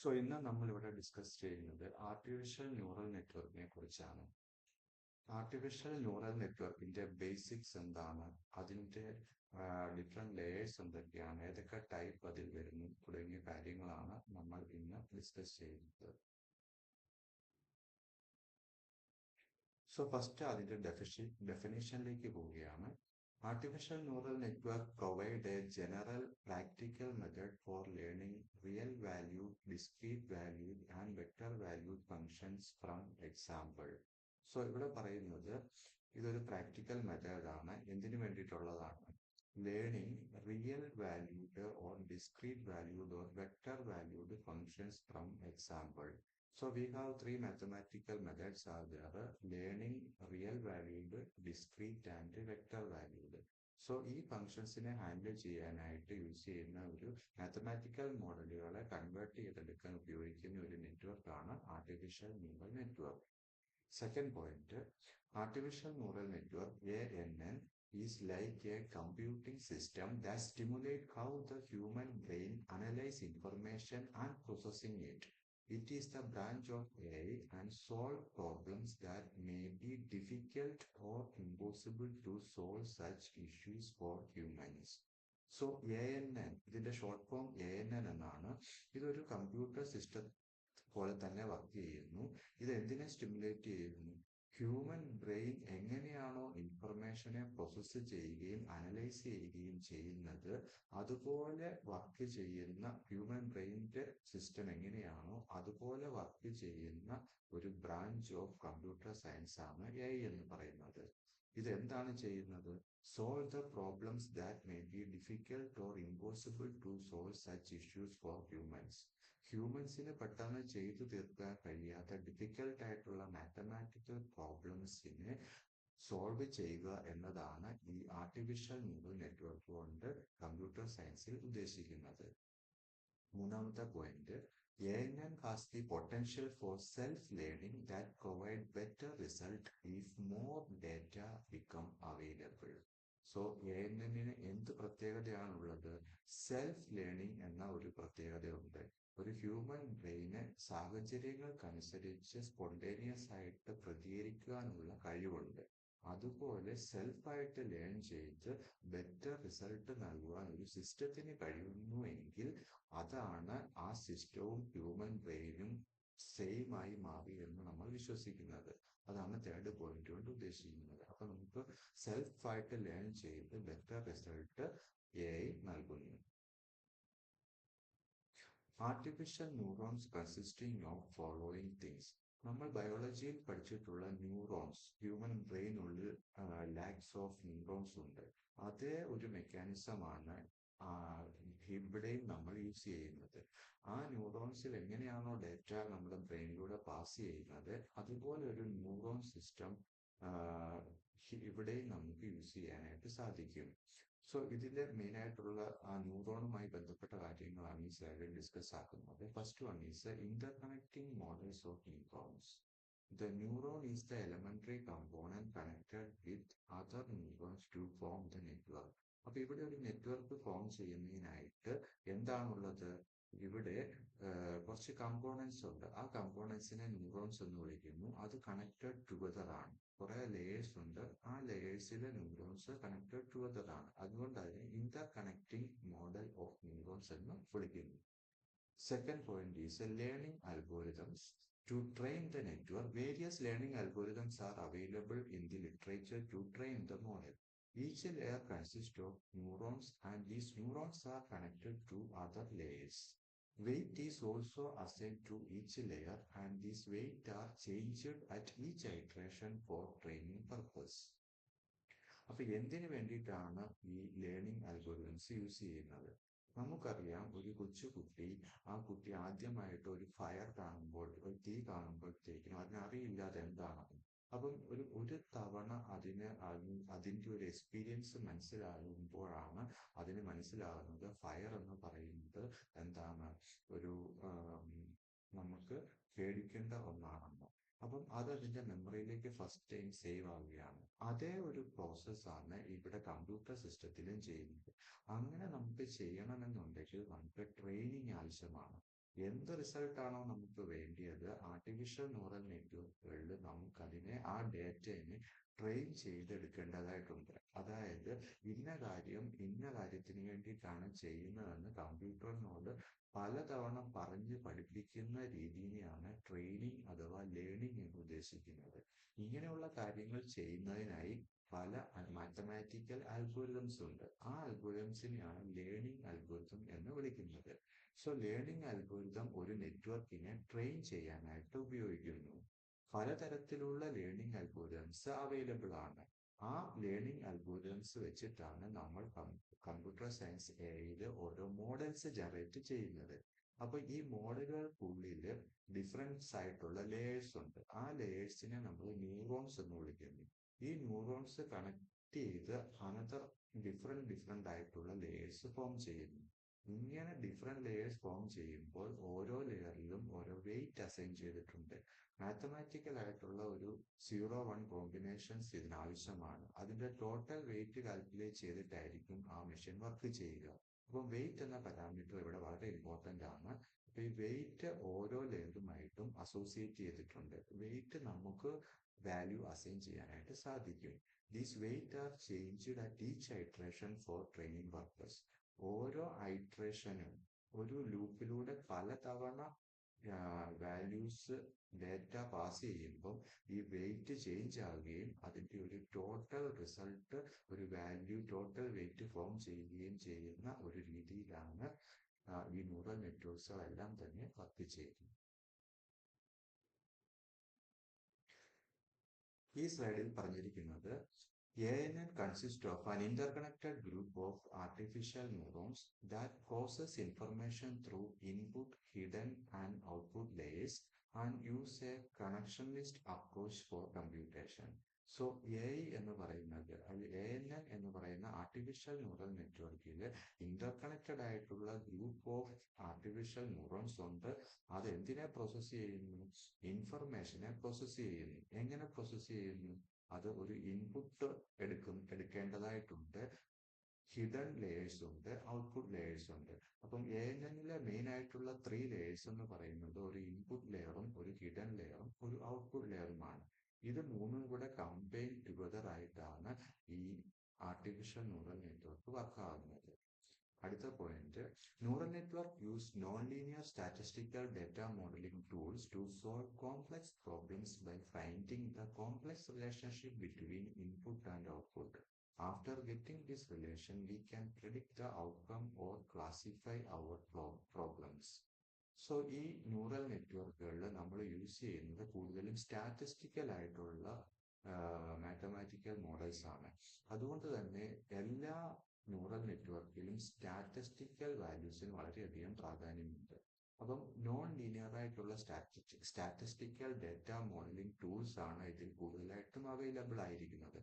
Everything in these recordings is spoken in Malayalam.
സോ ഇന്ന് നമ്മൾ ഇവിടെ ഡിസ്കസ് ചെയ്യുന്നത് ആർട്ടിഫിഷ്യൽ ന്യൂറൽ നെറ്റ്വർക്കിനെ കുറിച്ചാണ്. ആർട്ടിഫിഷ്യൽ ന്യൂറൽ നെറ്റ്വർക്കിന്റെ ബേസിക്സ് എന്താണ്, അതിന്റെ ഡിഫറെന്റ് ലേയേഴ്സ് എന്തൊക്കെയാണ്, ഏതൊക്കെ ടൈപ്പ് അതിൽ വരുന്നു തുടങ്ങിയ കാര്യങ്ങളാണ് നമ്മൾ ഇന്ന് ഡിസ്കസ് ചെയ്യുന്നത്. സോ ഫസ്റ്റ് അതിന്റെ ഡെഫിനിഷനിലേക്ക് പോവുകയാണ്. Artificial neural network provide a general practical method for learning real valued, discrete valued and vector valued functions from example. So ഇവിടെ പറയുന്നത് ഇതൊരു പ്രാക്ടിക്കൽ മെത്തേഡ് ആണ്. എന്തിനു വേണ്ടിയിട്ടുള്ളതാണ്? Learning real valued or discrete valued or vector valued functions from example. So we have three mathematical methods are there: learning, real valued, discrete and vector valued. So ഈ ഫങ്ഷൻസിനെ ഹാൻഡിൽ ചെയ്യാനായിട്ട് യൂസ് ചെയ്യുന്ന ഒരു മാത്തമാറ്റിക്കൽ മോഡലുകളെ കൺവേർട്ട് ചെയ്തെടുക്കാൻ ഉപയോഗിക്കുന്ന ഒരു നെറ്റ്വർക്കാണ് artificial neural network. Second point, artificial neural network ANN is like a computing system that stimulates how the human brain analyze information and processing it. It is the branch of AI and solve problems that may be difficult or impossible to solve such issues for humans. So ANN, ഇതിന്റെ ഷോർട്ട് ഫോം ANN എന്നാണ്. ഇതൊരു കമ്പ്യൂട്ടർ സിസ്റ്റം പോലെ തന്നെ വർക്ക് ചെയ്യുന്നു. ഇത് എന്തിനെ സ്റ്റിമുലേറ്റ് ചെയ്യുന്നു? ഹ്യൂമൻ ബ്രെയിൻ എങ്ങനെയാണോ ഇൻഫർമേഷനെ പ്രോസസ്സ് ചെയ്യുകയും അനലൈസ് ചെയ്യുകയും ചെയ്യുന്നത്, അതുപോലെ വർക്ക് ചെയ്യുന്ന ഹ്യൂമൻ ബ്രെയിനിന്റെ സിസ്റ്റം എങ്ങനെയാണോ അതുപോലെ വർക്ക് ചെയ്യുന്ന ഒരു ബ്രാഞ്ച് ഓഫ് കമ്പ്യൂട്ടർ സയൻസ് ആണ് AI എന്ന് പറയുന്നത്. ഇത് എന്താണ് ചെയ്യുന്നത്? Solve the problems that may be difficult or impossible to solve such issues for humans. ഹ്യൂമൻസിന് പെട്ടെന്ന് ചെയ്തു തീർക്കാൻ കഴിയാത്ത ഡിഫിക്കൽട്ട് ആയിട്ടുള്ള മാത്തമാറ്റിക്കൽ പ്രോബ്ലംസിനെ സോൾവ് ചെയ്യുക എന്നതാണ് ഈ ആർട്ടിഫിഷ്യൽ ന്യൂറൽ നെറ്റ്വർക്ക് കൊണ്ട് കമ്പ്യൂട്ടർ സയൻസിൽ ഉദ്ദേശിക്കുന്നത്. മൂന്നാമത്തെ point, ANN has the potential for self-learning that provide better result if more data become available. So ANN-ന് എന്ത് പ്രത്യേകതയാണുള്ളത്? സെൽഫ് ലേണിംഗ് എന്ന ഒരു പ്രത്യേകതയുണ്ട്. ഒരു ഹ്യൂമൻ ബ്രെയിന് സാഹചര്യങ്ങൾക്കനുസരിച്ച് സ്പോണ്ടേനിയസ് ആയിട്ട് പ്രതികരിക്കാനുള്ള കഴിവുണ്ട്. അതുപോലെ സെൽഫായിട്ട് ലേൺ ചെയ്ത് ബെറ്റർ റിസൾട്ട് നൽകുവാൻ ഒരു സിസ്റ്റത്തിന് കഴിയുന്നുവെങ്കിൽ അതാണ് ആ സിസ്റ്റവും ഹ്യൂമൻ ബ്രെയിനും സെയിം ആയി മാറി എന്ന് നമ്മൾ വിശ്വസിക്കുന്നത്. അതാണ് തേർഡ് പോയിന്റ് കൊണ്ട് ഉദ്ദേശിക്കുന്നത്. അപ്പൊ നമുക്ക് സെൽഫായിട്ട് ലേൺ ചെയ്ത് ബെറ്റർ റിസൾട്ട് AI നൽകുന്നു. Artificial neurons consisting of following things. നമ്മൾ ബയോളജിയിൽ പഠിച്ചിട്ടുള്ള ന്യൂറോൺസ്, ഹ്യൂമൻ ബ്രെയിനുള്ളിൽ ലാക്സ് ഓഫ് ന്യൂറോൺസ് ഉണ്ട്. അതേ ഒരു മെക്കാനിസമാണ് ഇവിടെയും നമ്മൾ യൂസ് ചെയ്യുന്നത്. ആ ന്യൂറോൺസിൽ എങ്ങനെയാണോ ഡേറ്റ നമ്മുടെ ബ്രെയിനിലൂടെ പാസ് ചെയ്യുന്നത്, അതുപോലെ ഒരു ന്യൂറോൺ സിസ്റ്റം ഇവിടെയും നമുക്ക് യൂസ് ചെയ്യാനായിട്ട് സാധിക്കും. സോ ഇതിന്റെ മെയിൻ ആയിട്ടുള്ള ആ ന്യൂറോണുമായി ബന്ധപ്പെട്ട കാര്യങ്ങളാണ് ഈ സ്ലൈഡിൽ ഡിസ്കസ് ആക്കുന്നത്. First one is interconnecting models of neurons. The neuron is the elementary component connected with other neurons to form the network. അപ്പൊ ഇവിടെ ഒരു നെറ്റ്വർക്ക് ഫോം ചെയ്യുന്നതിനായിട്ട് എന്താണുള്ളത്? ഇവിടെ കുറച്ച് കമ്പോണൻസ് ഉണ്ട്. ആ കമ്പോണൻസിനെ ന്യൂറോൺസ് എന്ന് വിളിക്കുന്നു. അത് കണക്റ്റഡ് ടുഗദർ ആണ്. കുറെ ലേയേഴ്സ് ഉണ്ട്. ആ ലേയേഴ്സിലെ ന്യൂറോൺസ് കണക്റ്റഡ് ടുഗദർ ആണ്. അതുകൊണ്ട് അതിനെ Inter connecting model of neurons എന്ന് വിളിക്കുന്നു. Second point is learning algorithms. To train the network, various learning algorithms are available in the literature to train the model. Each layer consists of neurons and these neurons are connected to other layers. Weight is also assigned to each layer and these weights are changed at each iteration for training purpose. അപ്പൊ എന്തിനു വേണ്ടിയിട്ടാണ് ഈ ലേണിംഗ് അൽഗോരിതംസ് യൂസ് ചെയ്യുന്നത്? നമുക്കറിയാം, ഒരു കൊച്ചുകുട്ടി, ആ കുട്ടി ആദ്യമായിട്ട് ഒരു ഫയർ കാണുമ്പോൾ, ഒരു തീ കാണുമ്പോഴത്തേക്കും അതിനറിയില്ലാതെ എന്താണെന്ന്. അപ്പം ഒരു തവണ അതിന്റെ ഒരു എക്സ്പീരിയൻസ് മനസ്സിലാകുമ്പോഴാണ് അതിന് മനസ്സിലാകുന്നത് ഫയർ എന്ന് പറയുന്നത് എന്താണ്, ഒരു നമുക്ക് പേടിക്കേണ്ട ഒന്നാണെന്ന്. അപ്പം അത് അതിന്റെ മെമ്മറിയിലേക്ക് ഫസ്റ്റ് ടൈം സേവ് ആവുകയാണ്. അതേ ഒരു പ്രോസസ്സാണ് ഇവിടെ കമ്പ്യൂട്ടർ സിസ്റ്റത്തിലും ചെയ്യുന്നത്. അങ്ങനെ നമുക്ക് ചെയ്യണമെന്നുണ്ടെങ്കിൽ നമുക്ക് ട്രെയിനിങ് ആവശ്യമാണ്. എന്ത് റിസൾട്ടാണോ നമുക്ക് വേണ്ടിയത്, ആർട്ടിഫിഷ്യൽ ന്യൂറൽ നെറ്റ്വർക്കുകളിൽ നമുക്കതിനെ ആ ഡേറ്റയെ ട്രെയിൻ ചെയ്തെടുക്കേണ്ടതായിട്ടുണ്ട്. അതായത് ഇന്ന കാര്യം ഇന്ന കാര്യത്തിന് വേണ്ടിയിട്ടാണ് ചെയ്യുന്നതെന്ന് കമ്പ്യൂട്ടറിനോട് പലതവണ പറഞ്ഞ് പഠിപ്പിക്കുന്ന രീതിയെയാണ് ട്രെയിനിങ് അഥവാ ലേണിംഗ് എന്ന് ഉദ്ദേശിക്കുന്നത്. ഇങ്ങനെയുള്ള കാര്യങ്ങൾ ചെയ്യുന്നതിനായി പല മാത്തമാറ്റിക്കൽ അൽഗോരിതംസ് ഉണ്ട്. ആ അൽഗോരിതംസിനെയാണ് ലേണിംഗ് അൽഗോരിതം എന്ന് വിളിക്കുന്നത്. സോ ലേണിംഗ് അൽഗോരിതം ഒരു നെറ്റ്വർക്കിനെ ട്രെയിൻ ചെയ്യാനായിട്ട് ഉപയോഗിക്കുന്നു. പലതരത്തിലുള്ള ലേണിംഗ് അൽഗോരിതംസ് അവൈലബിൾ ആണ്. ആ ലേണിംഗ് അൽഗോരിതംസ് വെച്ചിട്ടാണ് നമ്മൾ കമ്പ്യൂട്ടർ സയൻസ് എയിൽ ഓരോ മോഡൽസ് ജനറേറ്റ് ചെയ്യുന്നത്. അപ്പൊ ഈ മോഡലുകൾക്കുള്ളിൽ ഡിഫറൻസ് ആയിട്ടുള്ള ലേയേഴ്സ് ഉണ്ട്. ആ ലേയേഴ്സിനെ നമ്മൾ ന്യൂറോൺസ് എന്ന് വിളിക്കുന്നു. ഈ ന്യൂറോൺസ് കണക്ട് ചെയ്ത് അനദർ ഡിഫറെന്റ് ആയിട്ടുള്ള ലേയേഴ്സ് ഫോം ചെയ്യുന്നു. ഇങ്ങനെ ഡിഫറെന്റ് ലേയേഴ്സ് ഫോം ചെയ്യുമ്പോൾ ഓരോ ലെയറിലും ഓരോ വെയിറ്റ് അസൈൻ ചെയ്തിട്ടുണ്ട്. മാത്തമാറ്റിക്കൽ ആയിട്ടുള്ള ഒരു 0-1 കോമ്പിനേഷൻസ് ഇതിനാവശ്യമാണ്. അതിന്റെ ടോട്ടൽ വെയിറ്റ് കാൽക്കുലേറ്റ് ചെയ്തിട്ടായിരിക്കും ആ മെഷീൻ വർക്ക് ചെയ്യുക. അപ്പം വെയിറ്റ് എന്ന പാരാമീറ്റർ ഇവിടെ വളരെ ഇമ്പോർട്ടന്റ് ആണ്. അപ്പൊ ഈ വെയിറ്റ് ഓരോ ലെയറുമായിട്ടും അസോസിയേറ്റ് ചെയ്തിട്ടുണ്ട്. വെയിറ്റ് നമുക്ക് വാല്യൂ അസൈൻ ചെയ്യാനായിട്ട് സാധിക്കും. These weight are changed at each iteration for training purpose. ഓരോ ഐട്രേഷനും ഒരു ലൂപ്പിലൂടെ പലതവണ വാല്യൂസ് ഡേറ്റ പാസ് ചെയ്യുമ്പോൾ ഈ വെയിറ്റ് ചേഞ്ച് ആവുകയും അതിന്റെ ഒരു ടോട്ടൽ റിസൾട്ട് ഒരു വാല്യൂ ടോട്ടൽ വെയിറ്റ് ഫോം ചെയ്യുകയും ചെയ്യുന്ന ഒരു രീതിയിലാണ് ഈ ന്യൂറൽ നെറ്റ്വർക്സുകളെല്ലാം തന്നെ വർക്ക് ചെയ്യുന്നത്. ഈ സ്ലൈഡിൽ പറഞ്ഞിരിക്കുന്നത് ANN consists of an interconnected group of artificial neurons that process information through input, hidden, and output layers and use a connectionist approach for computation. So AI എന്ന് പറയുന്നത് ANN എന്ന് പറയുന്ന ആർട്ടിഫിഷ്യൽ ന്യൂറൽ നെറ്റ്വർക്കിൽ ഇന്റർകണക്റ്റഡ് ആയിട്ടുള്ള ഗ്രൂപ്പ് ഓഫ് ആർട്ടിഫിഷ്യൽ ന്യൂറോൺസ് ഉണ്ട്. അത് എന്തിനെ പ്രോസസ് ചെയ്യുന്നു? ഇൻഫർമേഷനെ പ്രോസസ് ചെയ്യുന്നു. എങ്ങനെ പ്രോസസ് ചെയ്യുന്നു? അത് ഒരു ഇൻപുട്ട് എടുക്കേണ്ടതായിട്ടുണ്ട്. ഹിഡൻ ലേയേഴ്സ് ഉണ്ട്, ഔട്ട്പുട്ട് ലേയേഴ്സ് ഉണ്ട്. അപ്പം ANNലെ മെയിൻ ആയിട്ടുള്ള 3 ലേയേഴ്സ് എന്ന് പറയുന്നത് ഒരു ഇൻപുട്ട് ലെയറും ഒരു ഹിഡൻ ലെയറും ഒരു ഔട്ട്പുട്ട് ലെയറുമാണ്. ഇത് മൂന്നും കൂടെ കമ്പൈൻ ടുഗദർ ആയിട്ടാണ് ഈ ആർട്ടിഫിഷ്യൽ ന്യൂറൽ നെറ്റ്വർക്ക് വർക്ക് ആകുന്നത്. അടുത്ത point, neural network use non linear statistical data modelling tools to solve complex problems by finding the complex relationship between input and output. After getting this relation, we can predict the outcome or classify our problems. So ഈ ന്യൂറൽ നെറ്റ്വർക്കുകളിൽ നമ്മൾ യൂസ് ചെയ്യുന്നത് കൂടുതലും സ്റ്റാറ്റിസ്റ്റിക്കൽ ആയിട്ടുള്ള മാത്തമാറ്റിക്കൽ മോഡൽസ് ആണ്. അതുകൊണ്ട് തന്നെ എല്ലാ ന്യൂറൽ നെറ്റ്വർക്കിലും സ്റ്റാറ്റിസ്റ്റിക്കൽ വാല്യൂസിന് വളരെയധികം പ്രാധാന്യമുണ്ട്. അപ്പം നോൺ ലീനിയർ ആയിട്ടുള്ള സ്റ്റാറ്റിസ്റ്റിക്കൽ ഡാറ്റ മോഡലിംഗ് ടൂൾസ് ആണ് ഇതിൽ കൂടുതലായിട്ടും അവൈലബിൾ ആയിരിക്കുന്നത്.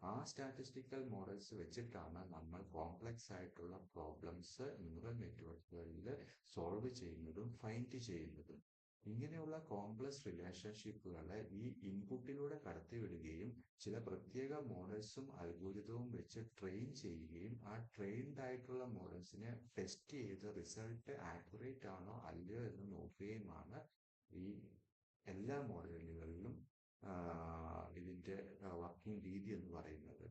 ആ സ്റ്റാറ്റിസ്റ്റിക്കൽ മോഡൽസ് വെച്ചിട്ടാണ് നമ്മൾ കോംപ്ലക്സ് ആയിട്ടുള്ള പ്രോബ്ലംസ് ന്യൂറൽ നെറ്റ്വർക്കുകളിൽ സോൾവ് ചെയ്യുന്നതും ഫൈൻഡ് ചെയ്യുന്നതും. ഇങ്ങനെയുള്ള കോംപ്ലക്സ് റിലേഷൻഷിപ്പുകളെ ഈ ഇൻപുട്ടിലൂടെ കടത്തിവിടുകയും ചില പ്രത്യേക മോഡൽസും അൽഗോരിതവും വെച്ച് ട്രെയിൻ ചെയ്യുകയും ആ ട്രെയിൻഡ് ആയിട്ടുള്ള മോഡൽസിനെ ടെസ്റ്റ് ചെയ്ത് റിസൾട്ട് ആക്യുറേറ്റ് ആണോ അല്ലയോ എന്ന് നോക്കുകയുമാണ് ഈ എല്ലാ മോഡലുകളിലും ഇതിന്റെ വർക്കിംഗ് രീതി എന്ന് പറയുന്നത്.